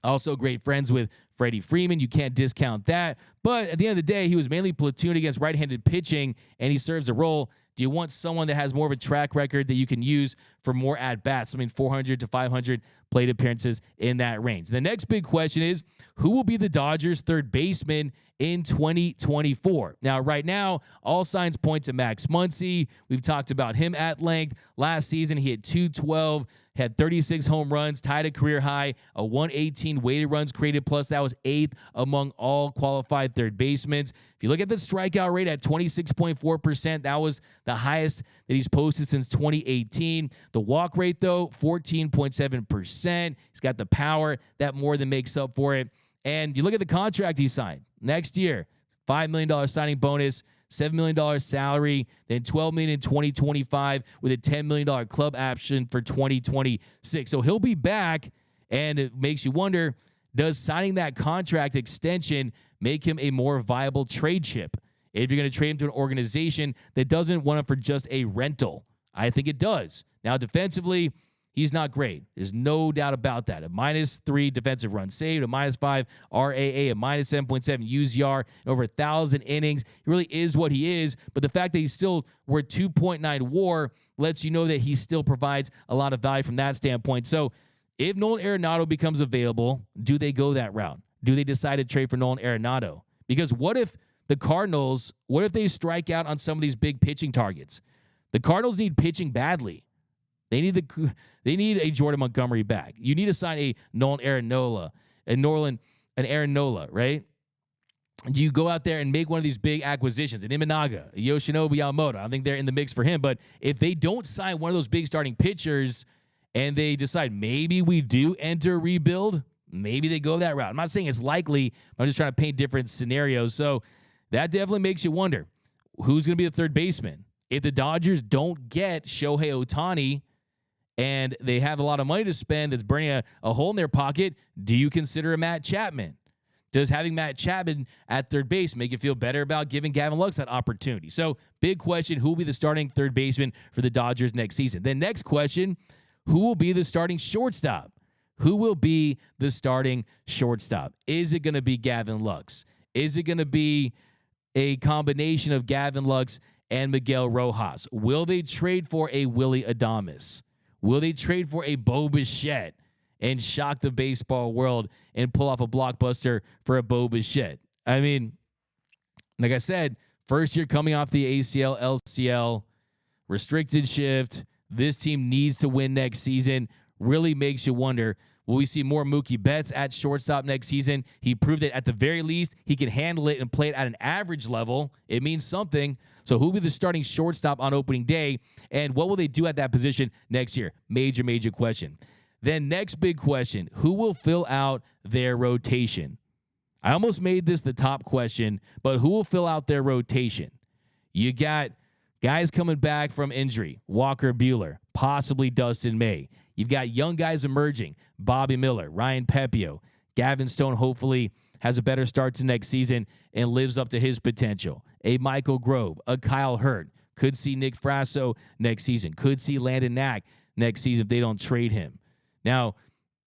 Also great friends with Freddie Freeman. You can't discount that. But at the end of the day, he was mainly platooned against right-handed pitching, and he serves a role. Do you want someone that has more of a track record that you can use for more at-bats? I mean, 400 to 500 plate appearances in that range. The next big question is, who will be the Dodgers' third baseman in 2024? Now, right now, all signs point to Max Muncy. We've talked about him at length. Last season, he had 212, had 36 home runs, tied a career high, a 118 weighted runs created plus. That was 8th among all qualified third basemen. If you look at the strikeout rate at 26.4%, that was the highest that he's posted since 2018. The walk rate, though, 14.7%. He's got the power that more than makes up for it. And you look at the contract he signed next year, $5 million signing bonus, $7 million salary, then $12 million in 2025 with a $10 million club option for 2026. So he'll be back, and it makes you wonder, does signing that contract extension make him a more viable trade chip? If you're going to trade him to an organization that doesn't want him for just a rental, I think it does. Now, defensively, he's not great. There's no doubt about that. A -3 defensive run saved, a -5 RAA, a -7.7 UZR, over 1,000 innings. He really is what he is. But the fact that he's still worth 2.9 WAR lets you know that he still provides a lot of value from that standpoint. So if Nolan Arenado becomes available, do they go that route? Do they decide to trade for Nolan Arenado? Because what if the Cardinals, what if they strike out on some of these big pitching targets? The Cardinals need pitching badly. They need a Jordan Montgomery back. You need to sign a Nolan Arenado, an Aaron Nola, right? Do you go out there and make one of these big acquisitions, an Imanaga, a Yoshinobu Yamamoto? I think they're in the mix for him. But if they don't sign one of those big starting pitchers and they decide maybe we do enter a rebuild, maybe they go that route. I'm not saying it's likely, but I'm just trying to paint different scenarios. So that definitely makes you wonder, who's going to be the third baseman? If the Dodgers don't get Shohei Ohtani and they have a lot of money to spend that's burning a hole in their pocket, do you consider a Matt Chapman? Does having Matt Chapman at third base make you feel better about giving Gavin Lux that opportunity? So, big question, who will be the starting third baseman for the Dodgers next season? Then next question, who will be the starting shortstop? Who will be the starting shortstop? Is it going to be Gavin Lux? Is it going to be a combination of Gavin Lux and Miguel Rojas? Will they trade for a Willy Adames? Will they trade for a Bo Bichette and shock the baseball world and pull off a blockbuster for a Bo Bichette? I mean, like I said, first year coming off the ACL, LCL, restricted shift. This team needs to win next season. Really makes you wonder, will we see more Mookie Betts at shortstop next season? He proved that at the very least, he can handle it and play it at an average level. It means something. So who will be the starting shortstop on opening day? And what will they do at that position next year? Major, major question. Then next big question, who will fill out their rotation? I almost made this the top question, but who will fill out their rotation? You got guys coming back from injury, Walker Buehler, possibly Dustin May. You've got young guys emerging, Bobby Miller, Ryan Pepio, Gavin Stone hopefully has a better start to next season and lives up to his potential. A Michael Grove, a Kyle Hurt. Could see Nick Frasso next season. Could see Landon Knack next season if they don't trade him. Now,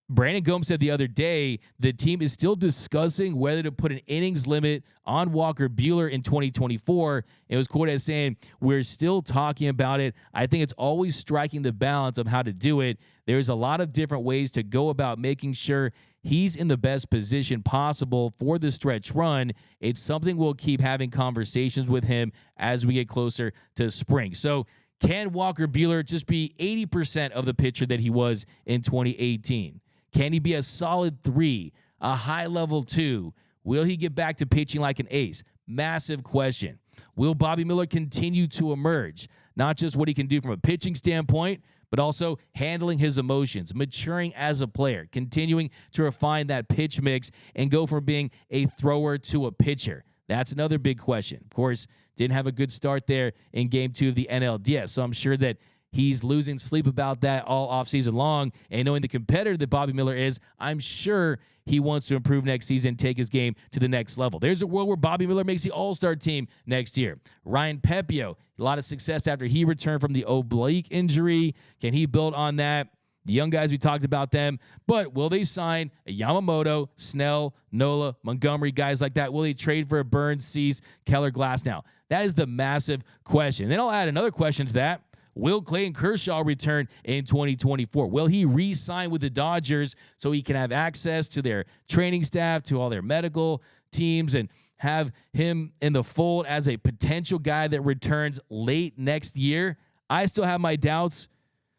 Brandon Gomes said the other day the team is still discussing whether to put an innings limit on Walker Buehler in 2024. It was quoted as saying, we're still talking about it. I think it's always striking the balance of how to do it. There's a lot of different ways to go about making sure he's in the best position possible for the stretch run. It's something we'll keep having conversations with him as we get closer to spring. So can Walker Buehler just be 80% of the pitcher that he was in 2018? Can he be a solid 3, a high-level 2? Will he get back to pitching like an ace? Massive question. Will Bobby Miller continue to emerge? Not just what he can do from a pitching standpoint, but also handling his emotions, maturing as a player, continuing to refine that pitch mix and go from being a thrower to a pitcher. That's another big question. Of course, didn't have a good start there in Game 2 of the NLDS, so I'm sure that he's losing sleep about that all offseason long. And knowing the competitor that Bobby Miller is, I'm sure he wants to improve next season, take his game to the next level. There's a world where Bobby Miller makes the All-Star team next year. Ryan Pepio, a lot of success after he returned from the oblique injury. Can he build on that? The young guys, we talked about them. But will they sign a Yamamoto, Snell, Nola, Montgomery, guys like that? Will they trade for a Burns, Cease, Keller, Glasnow? That is the massive question. Then I'll add another question to that. Will Clayton Kershaw return in 2024? Will he re-sign with the Dodgers so he can have access to their training staff, to all their medical teams, and have him in the fold as a potential guy that returns late next year? I still have my doubts.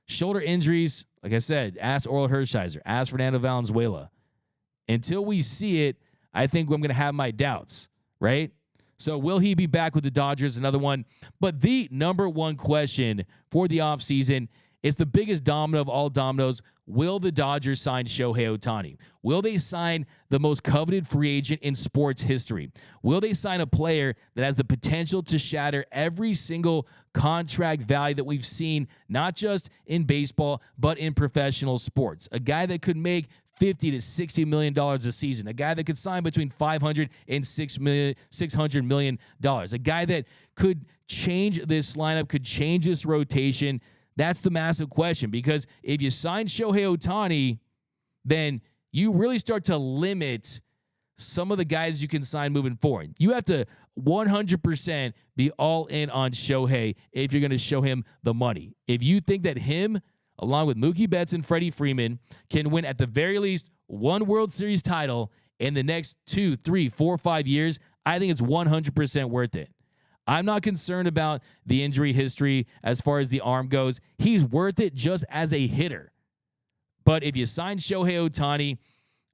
Shoulder injuries, like I said, ask Oral Hershiser, ask Fernando Valenzuela. Until we see it, I think I'm going to have my doubts, right? So will he be back with the Dodgers? Another one. But the number one question for the offseason It's the biggest domino of all dominoes. Will the Dodgers sign Shohei Ohtani? Will they sign the most coveted free agent in sports history? Will they sign a player that has the potential to shatter every single contract value that we've seen, not just in baseball, but in professional sports? A guy that could make $50 to $60 million a season, a guy that could sign between $500 and $600 million, a guy that could change this lineup, could change this rotation. That's the massive question, because if you sign Shohei Ohtani, then you really start to limit some of the guys you can sign moving forward. You have to 100% be all in on Shohei if you're going to show him the money. If you think that him, along with Mookie Betts and Freddie Freeman, can win at the very least one World Series title in the next 2, 3, 4, 5 years, I think it's 100% worth it. I'm not concerned about the injury history as far as the arm goes. He's worth it just as a hitter. But if you sign Shohei Ohtani,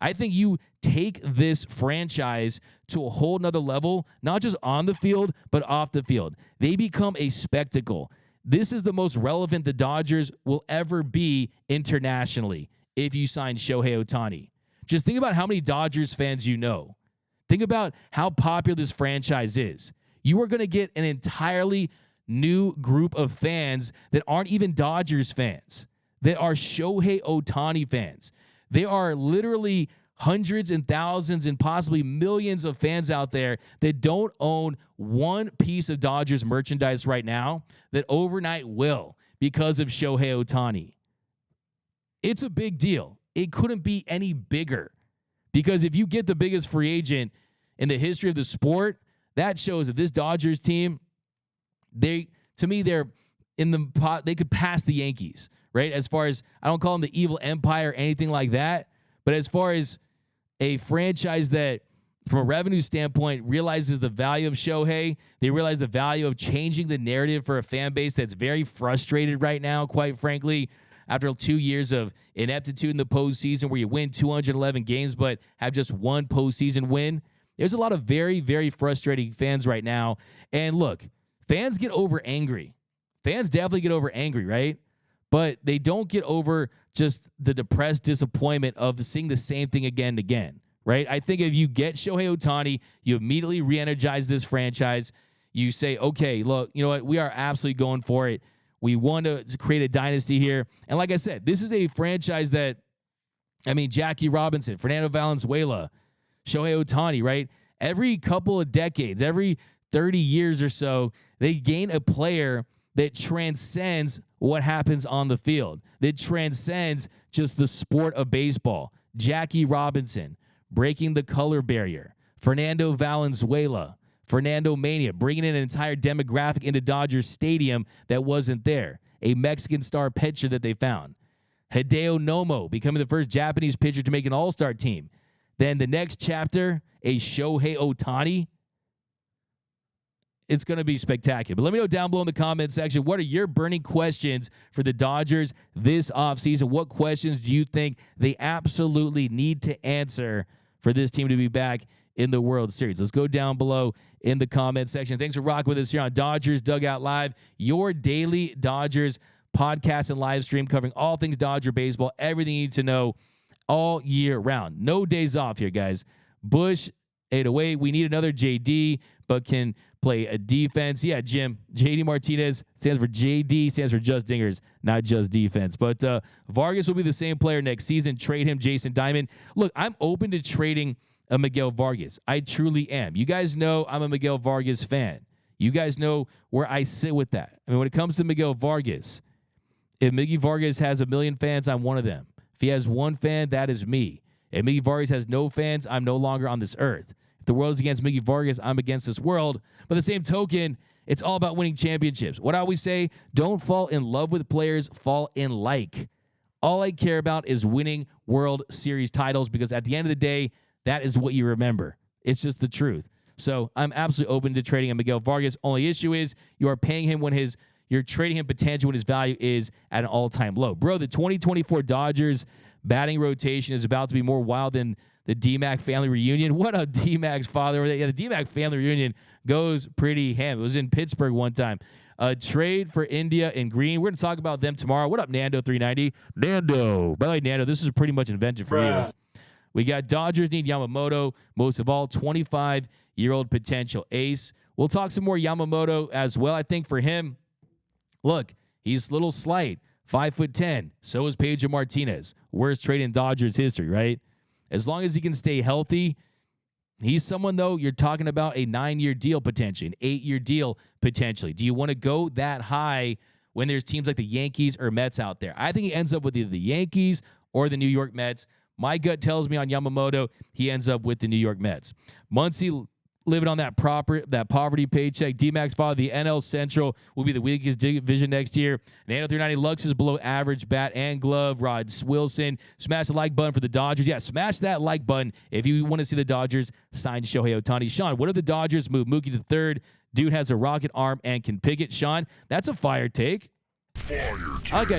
I think you take this franchise to a whole nother level, not just on the field, but off the field. They become a spectacle. This is the most relevant the Dodgers will ever be internationally if you sign Shohei Ohtani. Just think about how many Dodgers fans you know. Think about how popular this franchise is. You are going to get an entirely new group of fans that aren't even Dodgers fans, that are Shohei Ohtani fans. There are literally hundreds and thousands and possibly millions of fans out there that don't own one piece of Dodgers merchandise right now that overnight will because of Shohei Ohtani. It's a big deal. It couldn't be any bigger, because if you get the biggest free agent in the history of the sport, that shows that this Dodgers team, they're in the pot. They could pass the Yankees, right? As far as, I don't call them the evil empire or anything like that, but as far as a franchise that, from a revenue standpoint, realizes the value of Shohei, they realize the value of changing the narrative for a fan base that's very frustrated right now, quite frankly, after 2 years of ineptitude in the postseason where you win 211 games but have just one postseason win. There's a lot of very, very frustrating fans right now. And look, fans get over angry. Fans definitely get over angry, right? But they don't get over just the depressed disappointment of seeing the same thing again and again, right? I think if you get Shohei Ohtani, you immediately re-energize this franchise. You say, okay, look, you know what? We are absolutely going for it. We want to create a dynasty here. And like I said, this is a franchise that, Jackie Robinson, Fernando Valenzuela, Shohei Ohtani, right? Every couple of decades, every 30 years or so, they gain a player that transcends what happens on the field, that transcends just the sport of baseball. Jackie Robinson, breaking the color barrier. Fernando Valenzuela, Fernando Mania, bringing in an entire demographic into Dodger Stadium that wasn't there. A Mexican star pitcher that they found. Hideo Nomo, becoming the first Japanese pitcher to make an all-star team. Then the next chapter, a Shohei Ohtani. It's going to be spectacular. But let me know down below in the comment section, what are your burning questions for the Dodgers this offseason? What questions do you think they absolutely need to answer for this team to be back in the World Series? Let's go down below in the comment section. Thanks for rocking with us here on Dodgers Dugout Live, your daily Dodgers podcast and live stream covering all things Dodger baseball, everything you need to know all year round. No days off here, guys. Bush, 808. We need another JD, but can play a defense. Yeah, Jim. JD Martinez stands for JD, stands for Just Dingers, not just defense. But Vargas will be the same player next season. Trade him, Jason Diamond. Look, I'm open to trading a Miguel Vargas. I truly am. You guys know I'm a Miguel Vargas fan. You guys know where I sit with that. When it comes to Miguel Vargas, if Miggy Vargas has 1 million fans, I'm one of them. If he has one fan, that is me. If Miggy Vargas has no fans, I'm no longer on this earth. If the world is against Miggy Vargas, I'm against this world. But the same token, it's all about winning championships. What I always say, don't fall in love with players, fall in like. All I care about is winning World Series titles, because at the end of the day, that is what you remember. It's just the truth. So I'm absolutely open to trading a Miguel Vargas. Only issue is you are paying him when you're trading him potential when his value is at an all-time low. Bro, the 2024 Dodgers batting rotation is about to be more wild than the D-Mac family reunion. What a D-Mac's father. Yeah, the D-Mac family reunion goes pretty ham. It was in Pittsburgh one time. A trade for India and Green. We're going to talk about them tomorrow. What up, Nando390? Nando. By the way, Nando, this is pretty much invented for you. We got Dodgers need Yamamoto. Most of all, 25-year-old potential ace. We'll talk some more Yamamoto as well. I think for him, look, he's a little slight. 5'10". So is Pedro Martinez. Worst trade in Dodgers history, right? As long as he can stay healthy, he's someone, though, you're talking about a 9-year deal potentially, an 8-year deal potentially. Do you want to go that high when there's teams like the Yankees or Mets out there? I think he ends up with either the Yankees or the New York Mets. My gut tells me on Yamamoto, he ends up with the New York Mets. Muncy living on that poverty paycheck. D-Mac's father, the NL Central will be the weakest division next year. Nano 390 Lux is below average bat and glove. Rod Wilson, smash the like button for the Dodgers. Yeah, smash that like button if you want to see the Dodgers sign Shohei Ohtani. Sean, what if the Dodgers move Mookie to third? Dude has a rocket arm and can pick it. Sean, that's a fire take. I like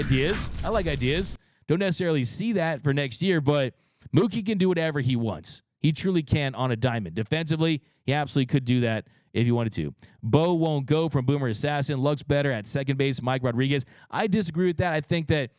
ideas. Don't necessarily see that for next year, but Mookie can do whatever he wants. He truly can on a diamond. Defensively, he absolutely could do that if he wanted to. Bo won't go from Boomer Assassin. Lux better at second base. Mike Rodriguez. I disagree with that. I think that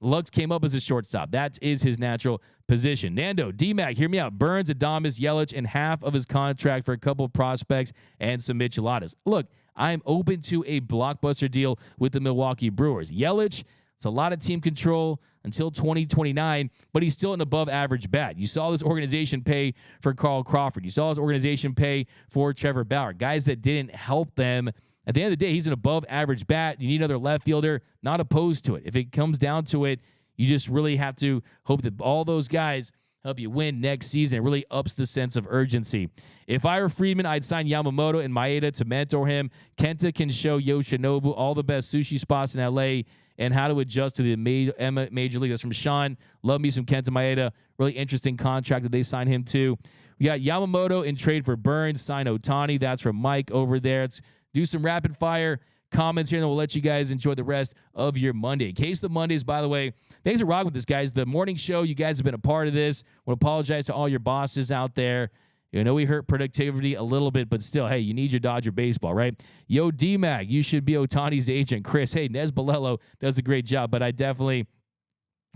Lux came up as a shortstop. That is his natural position. Nando, D-Mac, hear me out. Burns, Adames, Yelich, and half of his contract for a couple of prospects and some Micheladas. Look, I'm open to a blockbuster deal with the Milwaukee Brewers. Yelich, it's a lot of team control until 2029, but he's still an above-average bat. You saw this organization pay for Carl Crawford. You saw this organization pay for Trevor Bauer, guys that didn't help them. At the end of the day, he's an above-average bat. You need another left fielder, not opposed to it. If it comes down to it, you just really have to hope that all those guys help you win next season. It really ups the sense of urgency. If I were Friedman, I'd sign Yamamoto and Maeda to mentor him. Kenta can show Yoshinobu all the best sushi spots in L.A., and how to adjust to the major league. That's from Sean. Love me some Kenta Maeda. Really interesting contract that they signed him to. We got Yamamoto in trade for Burns. Sign Ohtani. That's from Mike over there. Let's do some rapid fire comments here, and then we'll let you guys enjoy the rest of your Monday. Case the Mondays, by the way. Thanks for rocking with this, guys. The morning show, you guys have been a part of this. I want to apologize to all your bosses out there. You know, we hurt productivity a little bit, but still, hey, you need your Dodger baseball, right? Yo, D-Mac, you should be Ohtani's agent. Chris, hey, Nez Balello does a great job, but I definitely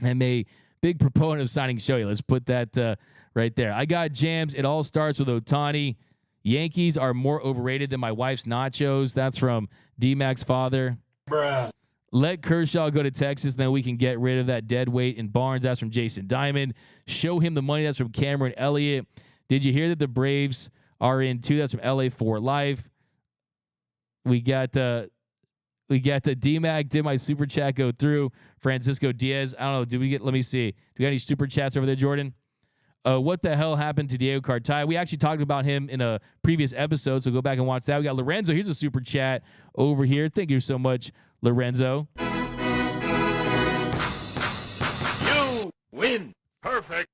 am a big proponent of signing Shohei. Let's put that right there. I got jams. It all starts with Ohtani. Yankees are more overrated than my wife's nachos. That's from D-Mac's father. Bruh. Let Kershaw go to Texas, then we can get rid of that dead weight in Barnes. That's from Jason Diamond. Show him the money. That's from Cameron Elliott. Did you hear that the Braves are in two? That's from LA for Life. We got the D-Mac. Did my super chat go through? Francisco Diaz. I don't know. Did we get? Let me see. Do we got any super chats over there, Jordan? What the hell happened to Diego Cartaya? We actually talked about him in a previous episode, so go back and watch that. We got Lorenzo. Here's a super chat over here. Thank you so much, Lorenzo. You win. Perfect.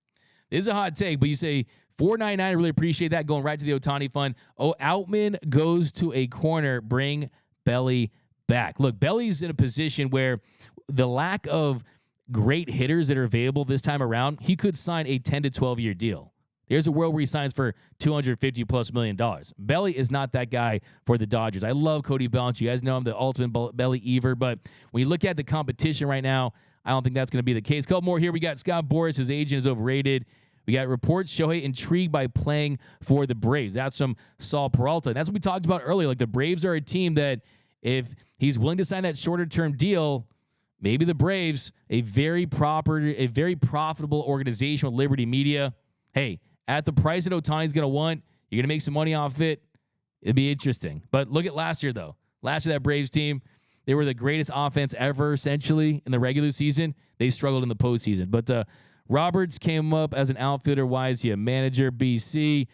This is a hot take, but you say $4.99. I really appreciate that. Going right to the Ohtani fund. Oh, Outman goes to a corner. Bring Belly back. Look, Belly's in a position where the lack of great hitters that are available this time around, he could sign a 10 to 12-year deal. There's a world where he signs for $250+ million. Belly is not that guy for the Dodgers. I love Cody Bellinger. You guys know I'm the ultimate Belly Ever, but when you look at the competition right now, I don't think that's going to be the case. Couple more here. We got Scott Boras. His agent is overrated. We got reports Shohei intrigued by playing for the Braves. That's from Saul Peralta. And that's what we talked about earlier. Like, the Braves are a team that if he's willing to sign that shorter-term deal, maybe the Braves, a very profitable organization with Liberty Media, hey, at the price that Ohtani's going to want, you're going to make some money off it. It'd be interesting. But look at last year, though. Last year, that Braves team, they were the greatest offense ever, essentially, in the regular season. They struggled in the postseason. But Roberts came up as an outfielder. Why is he a manager? BC.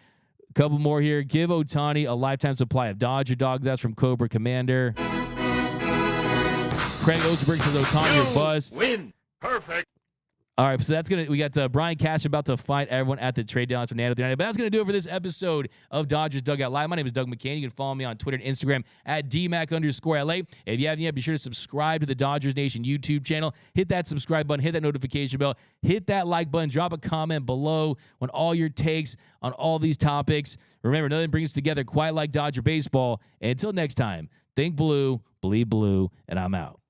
A couple more here. Give Ohtani a lifetime supply of Dodger dogs. That's from Cobra Commander. Craig Osterberg says Ohtani or bust. Win. Perfect. All right, so we got Brian Cash about to fight everyone at the trade deadline for Nano. But that's going to do it for this episode of Dodgers Dugout Live. My name is Doug McCain. You can follow me on Twitter and Instagram at DMAC_LA. If you haven't yet, be sure to subscribe to the Dodgers Nation YouTube channel. Hit that subscribe button, hit that notification bell, hit that like button, drop a comment below on all your takes on all these topics. Remember, nothing brings us together quite like Dodger baseball. And until next time, think blue, bleed blue, and I'm out.